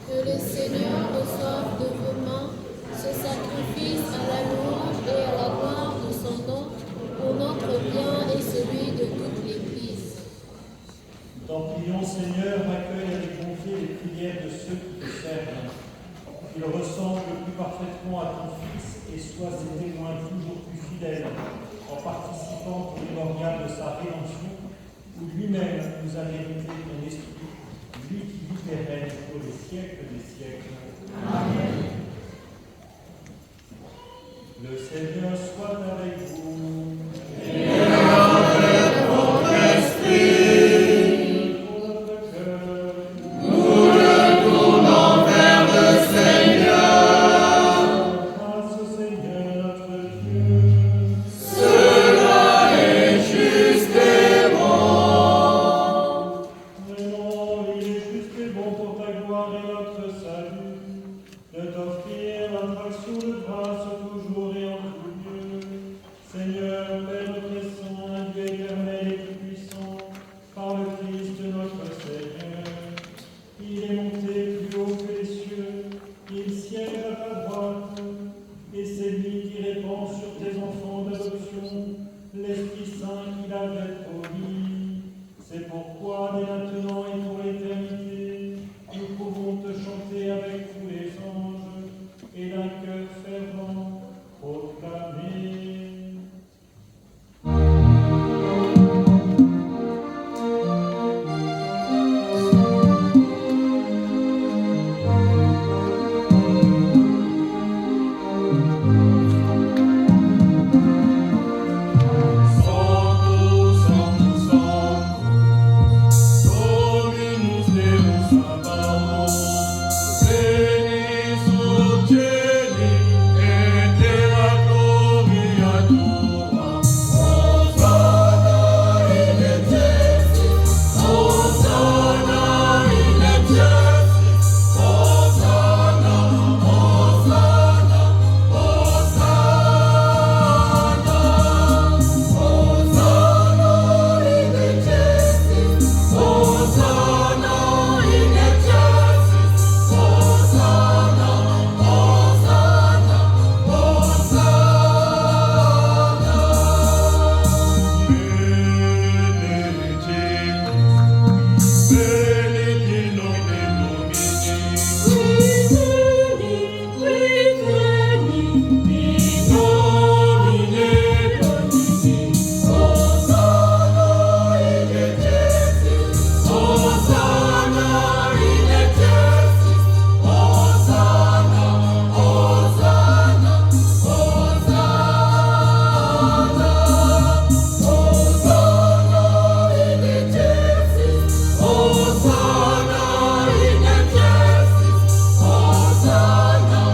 Que le Seigneur reçoive de vos mains ce sacrifice à la louange et à la gloire de son nom, pour notre bien et celui de toute l'Église. T'en prions, Seigneur, accueille avec bonté les prières de ceux qui te servent. Qu'il ressemble plus parfaitement à ton Fils et soit ses témoins toujours plus fidèles, en participant au mémorial de sa rédemption, où lui-même nous a mérité ton esprit, lui qui vit et règne pour les siècles des siècles. Amen. Le Seigneur soit avec vous. Et avec votre esprit. Pour notre cœur. Nous le tournons vers le Seigneur. Grâce au Seigneur notre Dieu. Cela est juste et bon. Vraiment, il est juste et bon pour ta gloire et notre salut, de t'offrir l'attraction de grâce toujours et en tout lieu. Seigneur, Père très-saint, Dieu éternel et tout-puissant, par le Christ notre Seigneur, il est monté plus haut que les cieux, il siège à ta droite, et c'est lui qui répand sur tes enfants d'adoption l'Esprit Saint qu'il avait promis. C'est pourquoi, dès maintenant et pour l'éternité, nous pouvons te chanter avec tous les anges et d'un cœur fervent proclamer. Sanctus, Sanctus, Sanctus, Dominus Deus Sabaoth, Veni sub cieli et terra gloria tua. Hosanna in excelsis, Hosanna in excelsis, Hosanna, Hosanna, Hosanna in excelsis, Hosanna in excelsis, Hosanna, Hosanna, Hosanna. Benedictus, benedicti nomen Domini, in nomine Domini, Hosanna in excelsis, Hosanna in excelsis, Hosanna, Hosanna, Hosanna, Hosanna in excelsis, Hosanna in excelsis, Hosanna,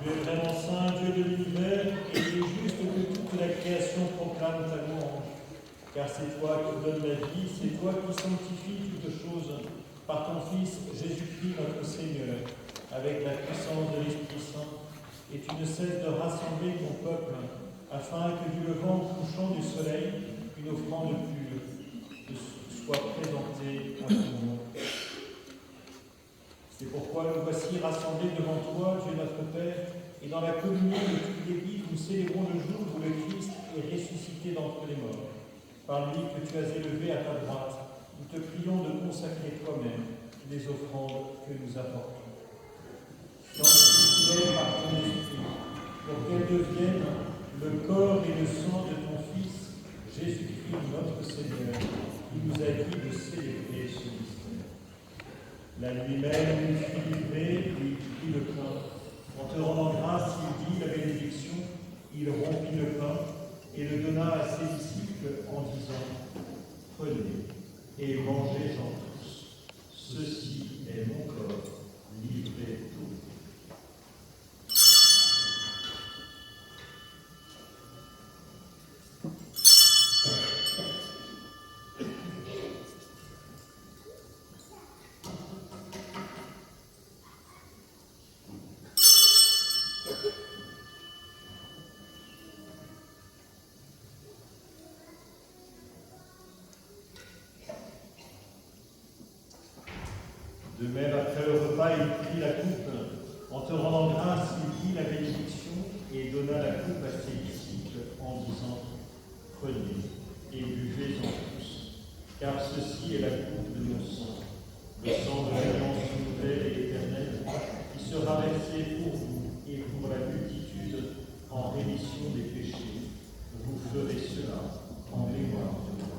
Tu es vraiment saint, Dieu de l'univers, et il est juste que toute la création proclame ta louange. Car c'est toi qui donnes la vie, c'est toi qui sanctifies toutes choses par ton Fils Jésus-Christ notre Seigneur, avec la puissance de l'Esprit Saint. Et tu ne cesses de rassembler ton peuple, afin que du levant au couchant du soleil, une offrande pure soit présentée à ton nom. C'est pourquoi nous voici rassemblés devant toi, Dieu notre Père, et dans la communion de toute l'Église, nous célébrons le jour où le Christ est ressuscité d'entre les morts. Par lui que tu as élevé à ta droite, nous te prions de consacrer toi-même les offrandes que nous apportons. Sanctifie-les par ton esprit, pour qu'elles deviennent le corps et le sang de ton Fils, Jésus-Christ notre Seigneur, qui nous a dit de célébrer ce mystère. La nuit même, il fut livré, il prit le pain. En te rendant grâce, il dit la bénédiction, il rompit le pain et le donna à ses disciples en disant, prenez et mangez-en tous. Ceci est mon corps livré pour vous. De même, après le repas, il prit la coupe. En te rendant grâce, il dit la bénédiction et donna la coupe à ses disciples en disant, prenez et buvez-en tous, car ceci est la coupe de mon sang, le sang de l'alliance nouvelle et éternelle, qui sera versé pour vous et pour la multitude en rémission des péchés. Vous ferez cela en mémoire de moi.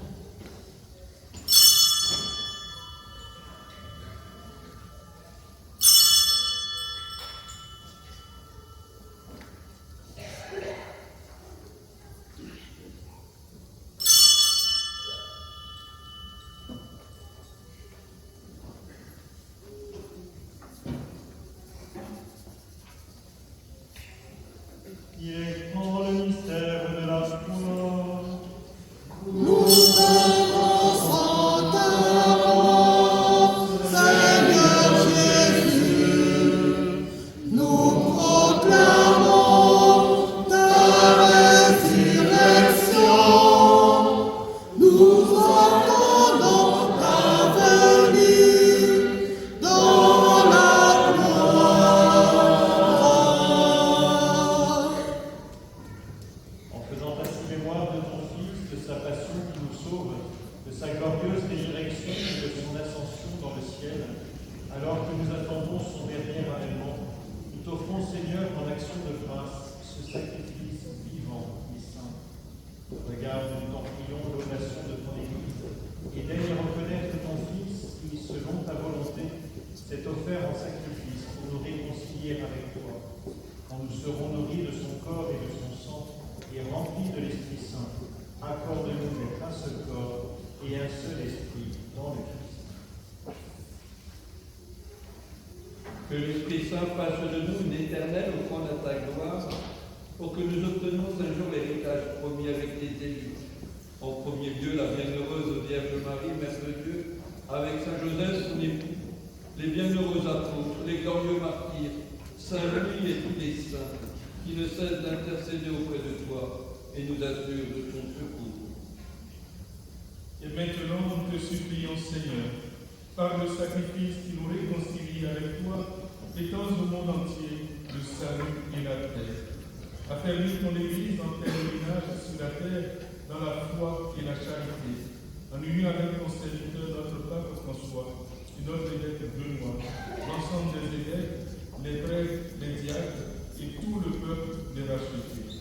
Qui est dans le mystère de la foi. Nous t'annonçons ta mort, Seigneur Jésus. Nous proclamons ta résurrection. Nous attendons ta venue dans la gloire. En faisant ainsi mémoire de ton Fils, de sa passion qui nous sauve, de sa glorieuse résurrection et de son ascension dans le ciel, alors que nous attendons son dernier avènement, nous t'offrons, Seigneur, en action de grâce, ce sacrifice vivant et saint. Regarde, nous t'en prions, l'onation de ton Église, et daigne reconnaître ton Fils qui, selon ta volonté, s'est offert en sacrifice pour nous réconcilier avec toi, quand nous serons nourris de son corps et de son sang, et remplis de l'Esprit Saint. Accorde-nous d'être un seul corps et un seul esprit dans le Christ. Que l'Esprit Saint fasse de nous une éternelle offrande à ta gloire, pour que nous obtenions un jour l'héritage promis avec les élus. En premier lieu, la bienheureuse Vierge Marie, Mère de Dieu, avec Saint Joseph, son époux, les bienheureux apôtres, les glorieux martyrs, Saint Louis et tous les saints, qui ne cessent d'intercéder auprès de toi et nous assurent de ton secours. Et maintenant, nous te supplions, Seigneur, par le sacrifice qui nous réconcilie avec toi, étends au monde entier le salut et la paix. Affermis ton Église en pèlerinage sur la terre, dans la foi et la charité, en union avec ton serviteur, notre Pape François, et notre évêque Benoît, l'ensemble des évêques, les prêtres, les diacres et tout le peuple des rachetés.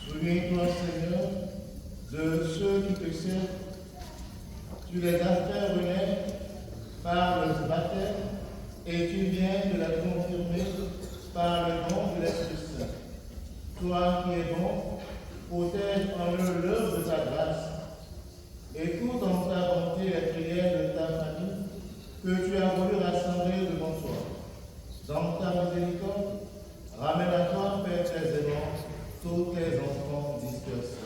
Souviens-toi, Seigneur, de ceux qui te servent. Tu les as fait renaître par le baptême et tu viens de la confirmer par le don de l'Esprit Saint. Toi qui es bon, protège en eux l'œuvre de ta grâce. Écoute en ta bonté les prières de ta famille que tu as voulu rassembler devant toi. Dans ta miséricorde, ramène à toi, Père très aimant, tous tes enfants dispersés.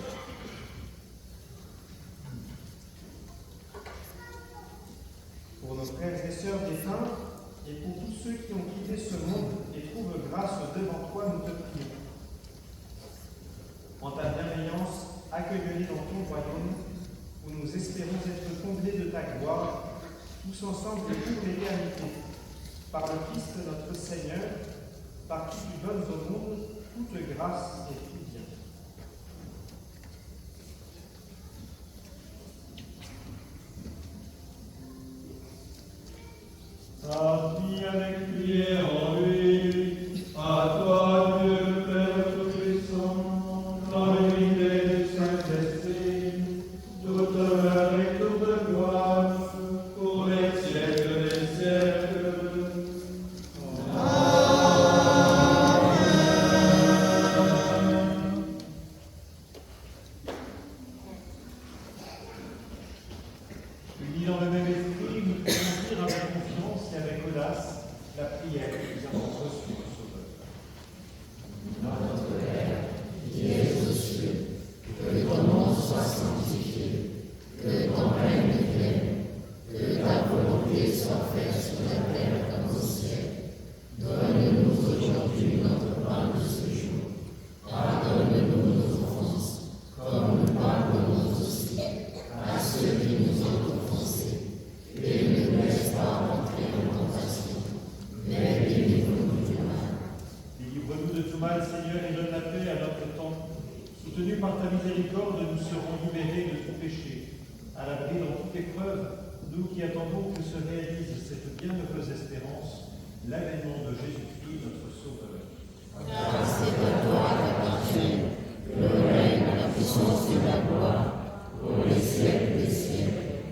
Pour nos frères et sœurs défunts, et pour tous ceux qui ont quitté ce monde et trouvent grâce devant toi, nous te prions. En ta bienveillance, accueille-les dans ton royaume, où nous espérons être comblés de ta gloire, tous ensemble pour l'éternité, par le Christ notre Seigneur, par qui tu donnes au monde toute grâce et tout bien. Appris avec prière en lui, à toi Dieu Père avec audace la prière que nous avons reçue du Sauveur. Notre Père, qui es aux cieux, que ton nom soit sanctifié, que ton règne vienne, que ta volonté soit faite sur la terre comme au ciel. Donne-nous aujourd'hui notre pain de ce jour. Pardonne-nous nos offenses, comme nous pardonnons aussi à ceux qui nous ont offensés. Et ne nous laisse pas entrer en tentation, mais délivre-nous du mal. Délivre-nous de tout mal, Seigneur, et donne la paix à notre temps. Soutenus par ta miséricorde, nous serons libérés de tout péché. À l'abri dans toute épreuve, nous qui attendons que se réalise cette bienheureuse espérance, l'avènement de Jésus-Christ, notre Sauveur. Car c'est à toi qu'appartiennent le règne, la puissance et la gloire, pour les siècles des siècles.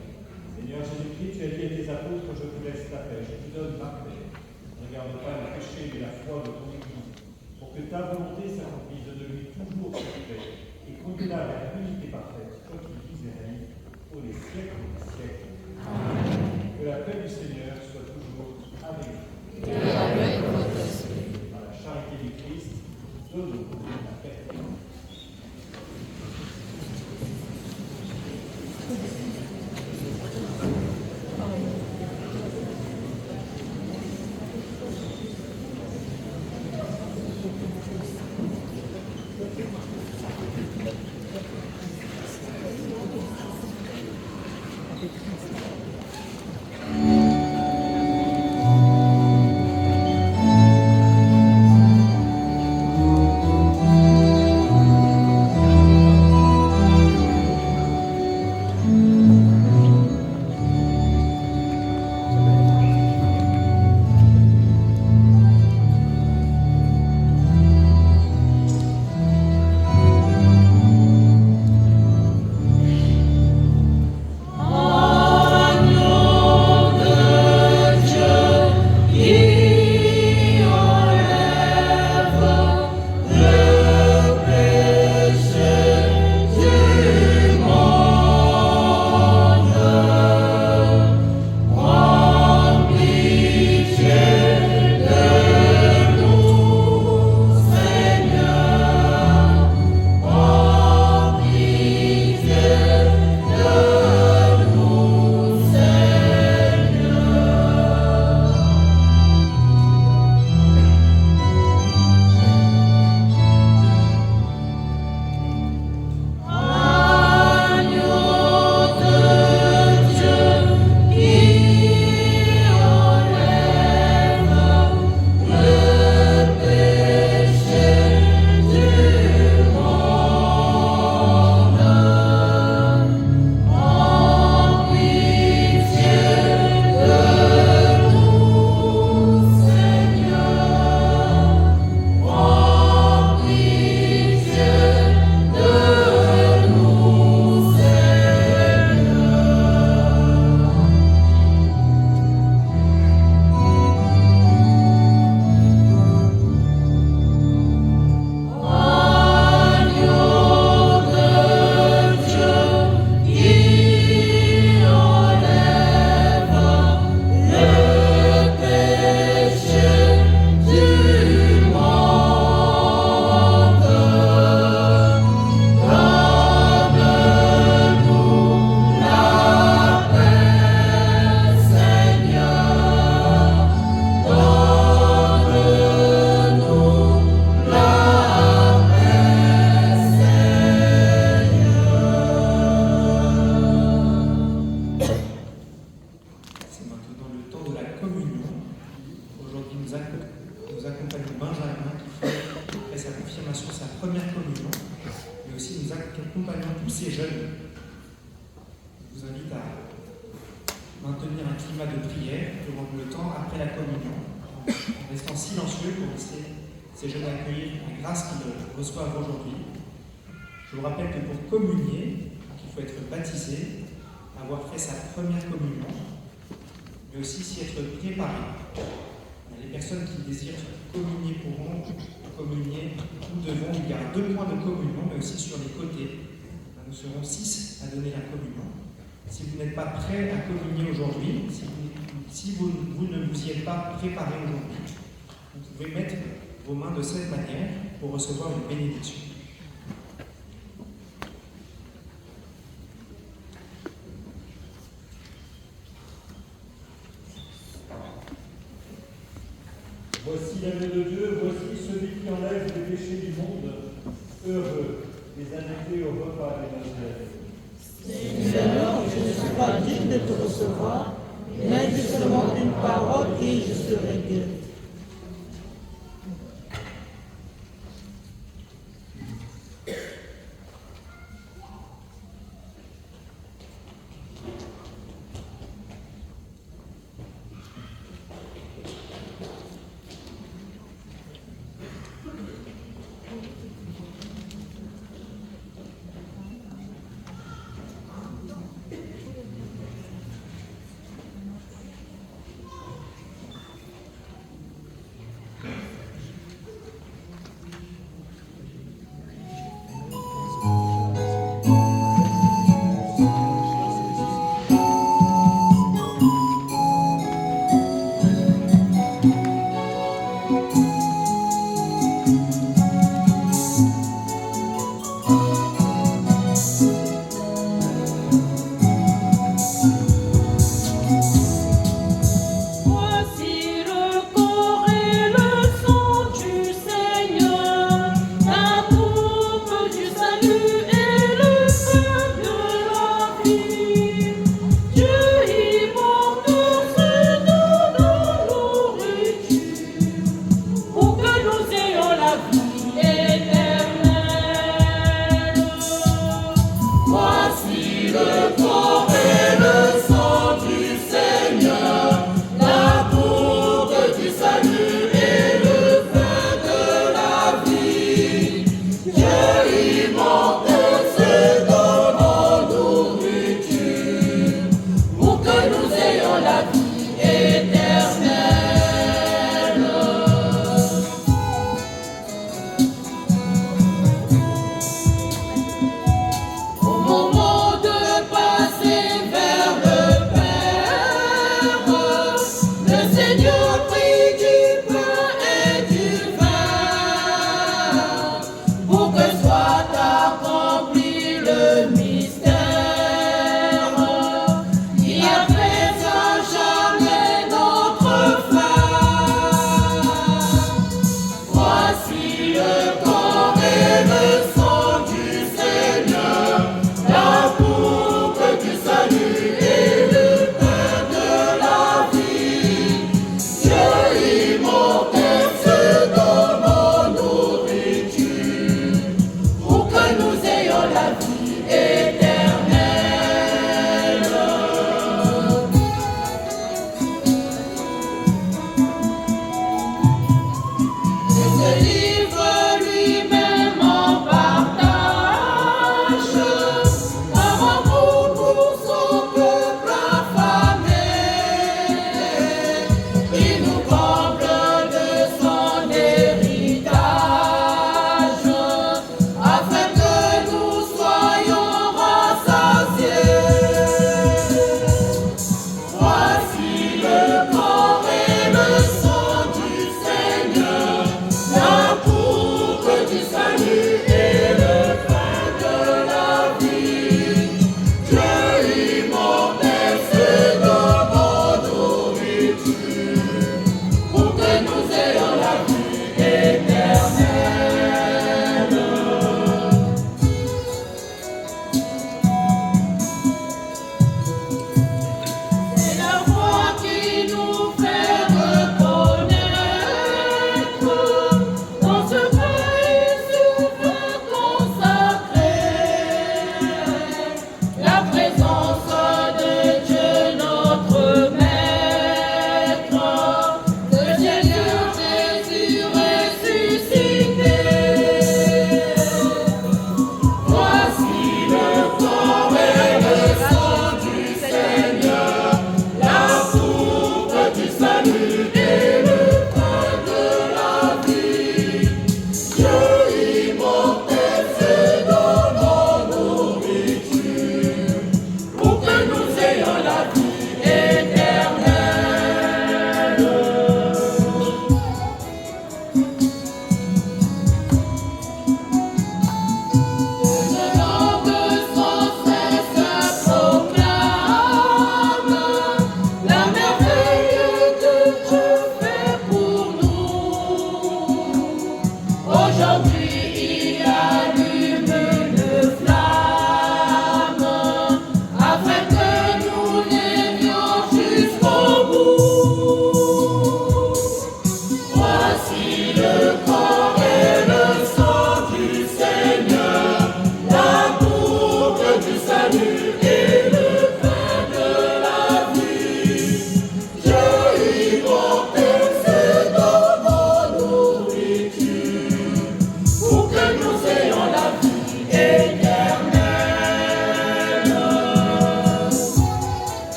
Seigneur Jésus-Christ, tu as dit à tes apôtres, je vous laisse la paix, je te donne ma paix. Ne regarde pas le péché mais la foi de ton Église, pour que ta volonté s'accomplisse de lui toujours cette paix, et conduis-la vers l'unité parfaite, toi qui vis et règnes, pour les siècles des siècles. Amen. Que la paix du Seigneur soit toujours avec vous. Et avec votre esprit. Par la charité du Christ, donne-nous la paix. ces jeunes, je vous invite à maintenir un climat de prière durant le temps après la communion, en restant silencieux pour laisser ces jeunes accueillir la grâce qu'ils reçoivent aujourd'hui. Je vous rappelle que pour communier, il faut être baptisé, avoir fait sa première communion, mais aussi s'y être préparé. Les personnes qui désirent communier pourront communier, nous devons. Il y a 2 points de communion, mais aussi sur les côtés. Nous serons 6 à donner la communion. Si vous n'êtes pas prêt à communier aujourd'hui, si vous ne vous y êtes pas préparé aujourd'hui, vous pouvez mettre vos mains de cette manière pour recevoir une bénédiction. Voici l'agneau de Dieu, voici celui qui enlève les péchés du monde. Heureux les invités au repas des noces. Seigneur, je ne suis pas digne de te recevoir, mais dis seulement une parole et je serai guéri.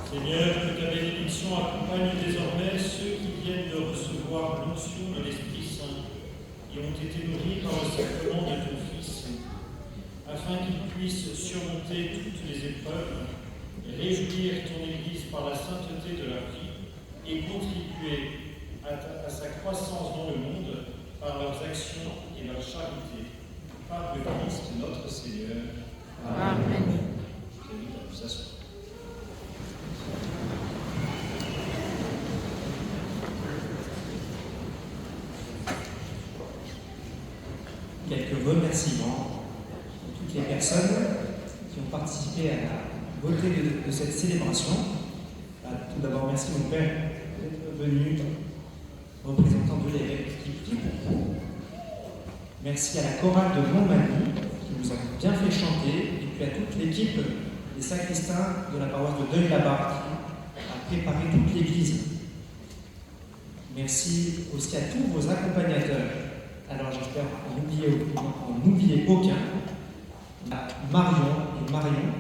Seigneur, que ta bénédiction accompagne désormais ceux qui viennent de recevoir l'onction de l'Esprit Saint et ont été nourris par le sacrement de ton Fils, afin qu'ils puissent surmonter toutes les épreuves, réjouir ton Église par la sainteté de leur vie et contribuer à sa croissance dans le monde par leurs actions et leur charité. Par le Christ notre Seigneur. Amen. Je vous invite à vous asseoir. Quelques remerciements à toutes les personnes qui ont participé à la beauté de cette célébration. Tout d'abord, merci mon Père d'être venu, représentant de l'évêque qui prie pour vous. Merci à la chorale de Montmagny qui nous a bien fait chanter, et puis à toute l'équipe des sacristains de la paroisse de Deuil-la-Barre qui a préparé toute l'église. Merci aussi à tous vos accompagnateurs. Alors j'espère en n'oublier aucun. À Marion et Marion,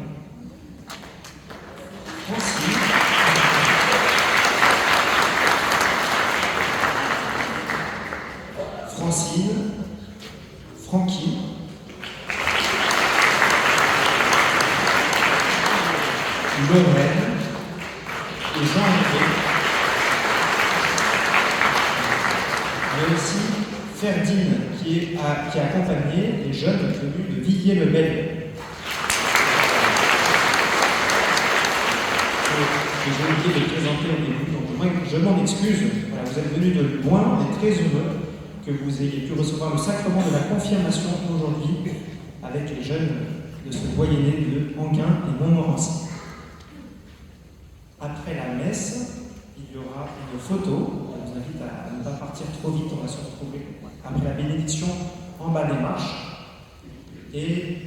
Francine, Francky, Lorraine et Jean-André, mais aussi Ferdine qui a accompagné les jeunes venus de Villiers-le-Bel. J'ai oublié de le présenter au début, donc moi je m'en excuse. Voilà, vous êtes venus de loin, on est très heureux que vous ayez pu recevoir le sacrement de la confirmation aujourd'hui avec les jeunes de ce doyenné de Anguin et Montmorency. Après la messe, il y aura une photo. Je vous invite à ne pas partir trop vite, on va se retrouver après la bénédiction en bas des marches. Et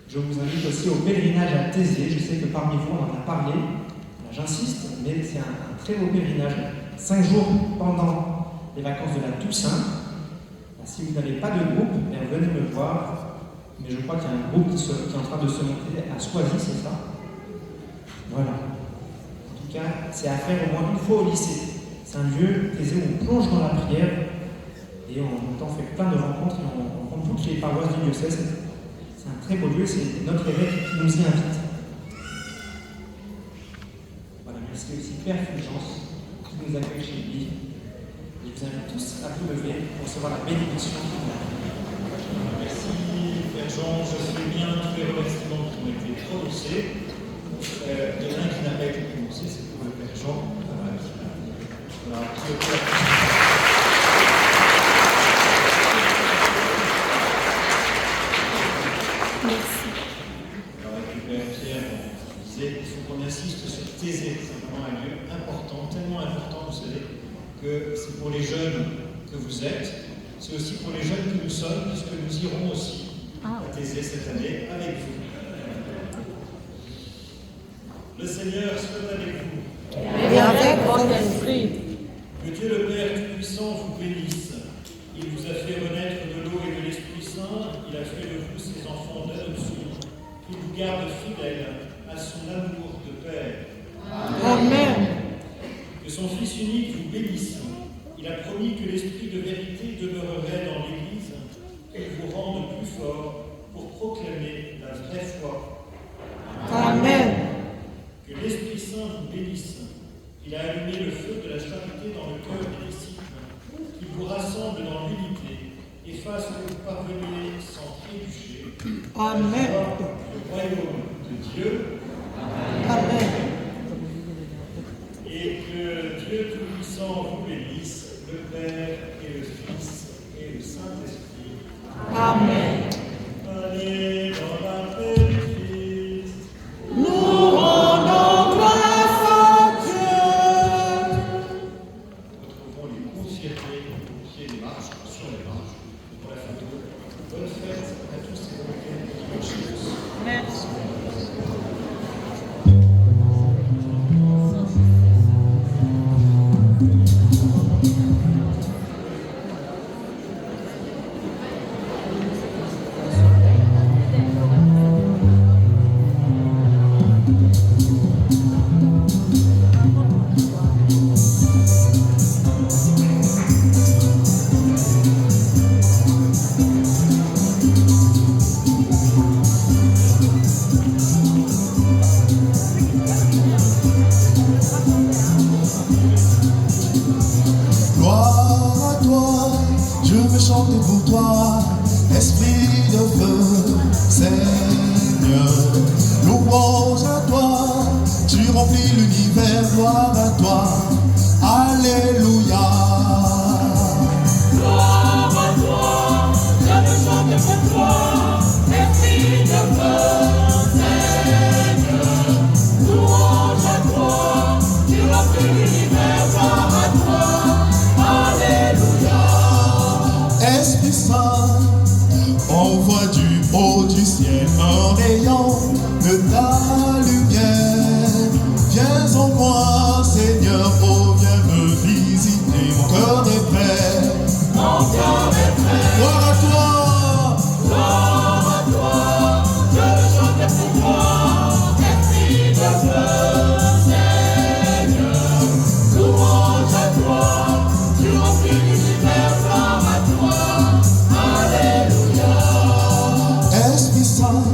je vous invite aussi au pèlerinage à Thésée. Je sais que parmi vous on en a parlé, j'insiste, mais c'est un très beau pèlerinage. 5 jours pendant les vacances de la Toussaint. Si vous n'avez pas de groupe, venez me voir. Mais je crois qu'il y a un groupe qui est en train de se monter à Soisy, c'est ça? Voilà. En tout cas, c'est à faire au moins une fois au lycée. C'est un lieu, Thésée, où on plonge dans la prière et en même temps on fait plein de rencontres et on rencontre toutes les paroisses du diocèse. C'est un très beau lieu, c'est notre évêque qui nous y invite. Voilà, merci aussi Père Fulgence qui nous accueille chez lui. Je vous invite tous à vous lever pour recevoir la bénédiction. Merci Père Jean, je sais bien tous les remerciements qui ont été prononcés. Il y en a un qui n'a pas été prononcé, c'est pour le Père Jean. Merci. Alors avec le Père Pierre, on disait, il faut qu'on insiste sur Thésée. C'est vraiment un lieu important, tellement important, vous savez, que c'est pour les jeunes que vous êtes, c'est aussi pour les jeunes que nous sommes, puisque nous irons aussi à Thésée cette année avec vous. Le Seigneur soit avec vous. Et avec votre esprit. Que Dieu le Père Tout-Puissant vous bénisse. Il vous a fait renaître de l'eau et de l'Esprit Saint. Il a fait de vous ses enfants d'adoption. Qu'il vous garde fidèles à son amour de Père. Amen. Que son Fils unique vous bénisse. Il a promis que l'Esprit de vérité demeurerait dans l'Église, qu'il vous rende plus fort pour proclamer la vraie foi. Amen. Que l'Esprit Saint vous bénisse. Il a allumé le feu de la charité dans le cœur des disciples, qu'il vous rassemble dans l'unité et fasse que vous parveniez sans trébucher Amen. à le royaume de Dieu. Amen. Et que Dieu Tout-Puissant vous bénisse, le Père et le Fils et le Saint-Esprit. Amen. Allez dans la paix du Christ. Nous rendons grâce à Dieu. Retrouvons les confirmés au pied des marches, sur les marches, pour la photo. Bonne fête à tous et bonne fête. Merci. l'univers, gloire à toi. Alléluia. Gloire à toi, je me chante pour toi, merci de me Seigneur. Louange à toi, tu remplis l'univers, gloire à toi, alléluia. Esprit Saint, envoie du haut du ciel un rayon de ta lumière. Viens en moi, Seigneur, oh viens me visiter, mon cœur est prêt. Mon cœur est prêt. Gloire à toi. Gloire à toi, je veux chanter pour toi, esprit de feu, Seigneur. Louange à toi, tu remplis l'univers, gloire à toi, alléluia. Esprit Saint,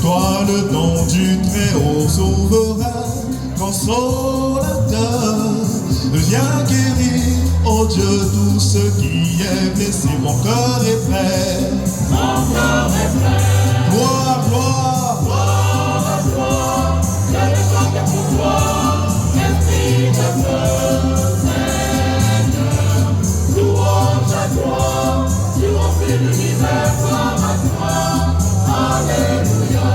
toi le don du Très-Haut souverain, consolateur, viens guérir, oh Dieu, tout ce qui est blessé, mon cœur est prêt. Mon cœur est prêt. Gloire, gloire, gloire à toi, je veux chanter pour toi, esprit de feu, Seigneur. Louange à toi, tu remplis l'univers, gloire à toi, alléluia.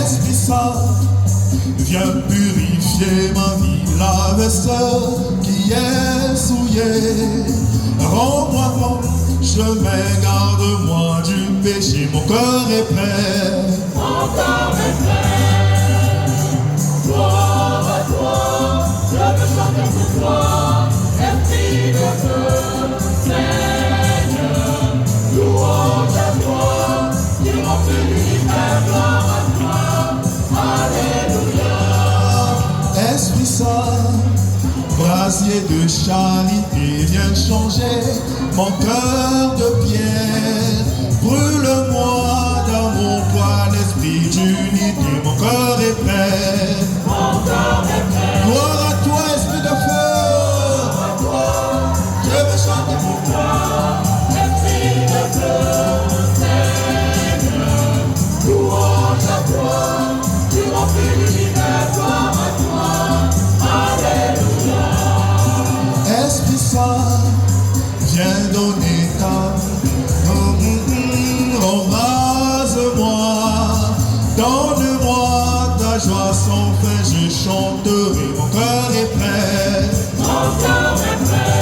Esprit Saint, viens purifier ma vie, la vaisselle qui est souillée. Rends-moi bon chemin, garde-moi du péché, mon cœur est prêt. Mon cœur est prêt. Gloire à toi, je veux chanter pour toi, esprit de feu, Seigneur. Louange à toi, tu remplis l'univers, gloire à toi, alléluia. Esprit Saint, brasier de charité, viens changer mon cœur de pierre. Brûle-moi d'amour, toi l'esprit d'unité, mon cœur est prêt. Mon cœur est prêt. Gloire à toi, esprit de feu. Gloire à toi, je veux chanter pour toi, esprit de feu, Seigneur. Louange à toi, tu remplis l'univers, gloire à toi, alléluia. Esprit Saint, viens donner ta embrase-moi, donne-moi ta joie sans fin, je chanterai, mon cœur est prêt. Mon cœur est prêt.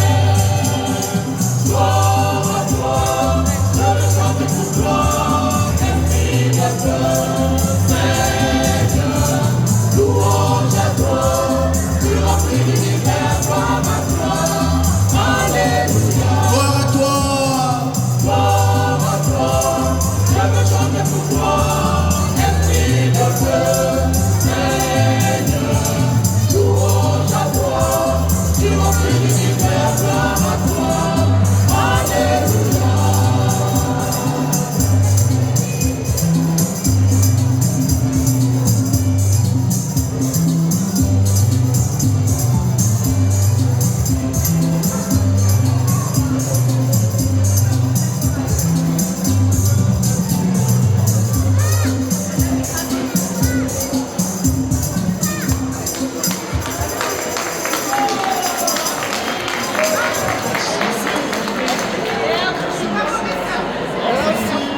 Gloire à toi, je veux chanter pour toi, esprit de feu, Seigneur. Louange à toi, tu remplis l'univers, gloire à toi, alléluia. Gloire à toi. Gloire à toi, je veux chanter pour toi, esprit de feu, Seigneur. Louange à toi, tu remplis l'univers, gloire à toi, alléluia.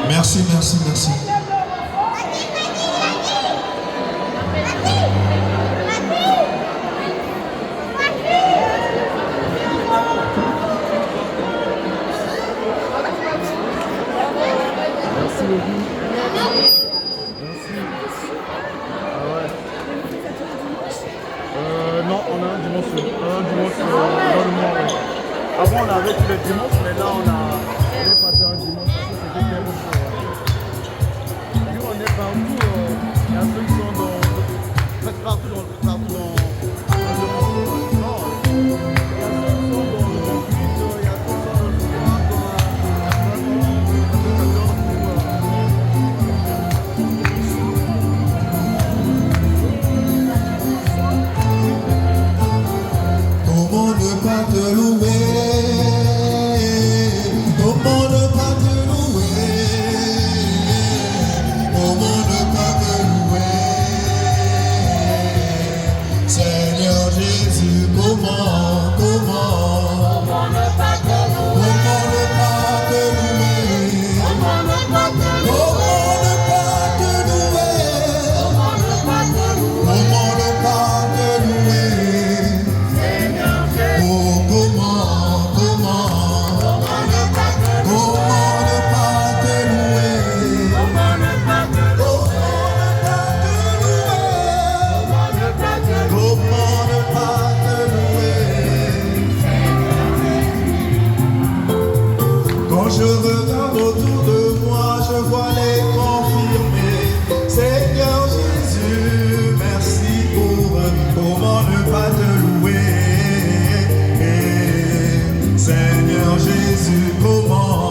Merci, merci, merci. Non, on a un dimanche dans le mois. Avant, on avait tous les dimanches, mais là, on est passé un dimanche parce que c'était tellement chaud. Nous, on est partout. Il y a ceux qui sont presque partout dans le monde. Il y a ceux qui sont dans le monde. Il y a ceux qui sont dans le monde. Comment ne pas te louer? Comment ne pas te louer? Comment ne pas te louer? Jésus, comment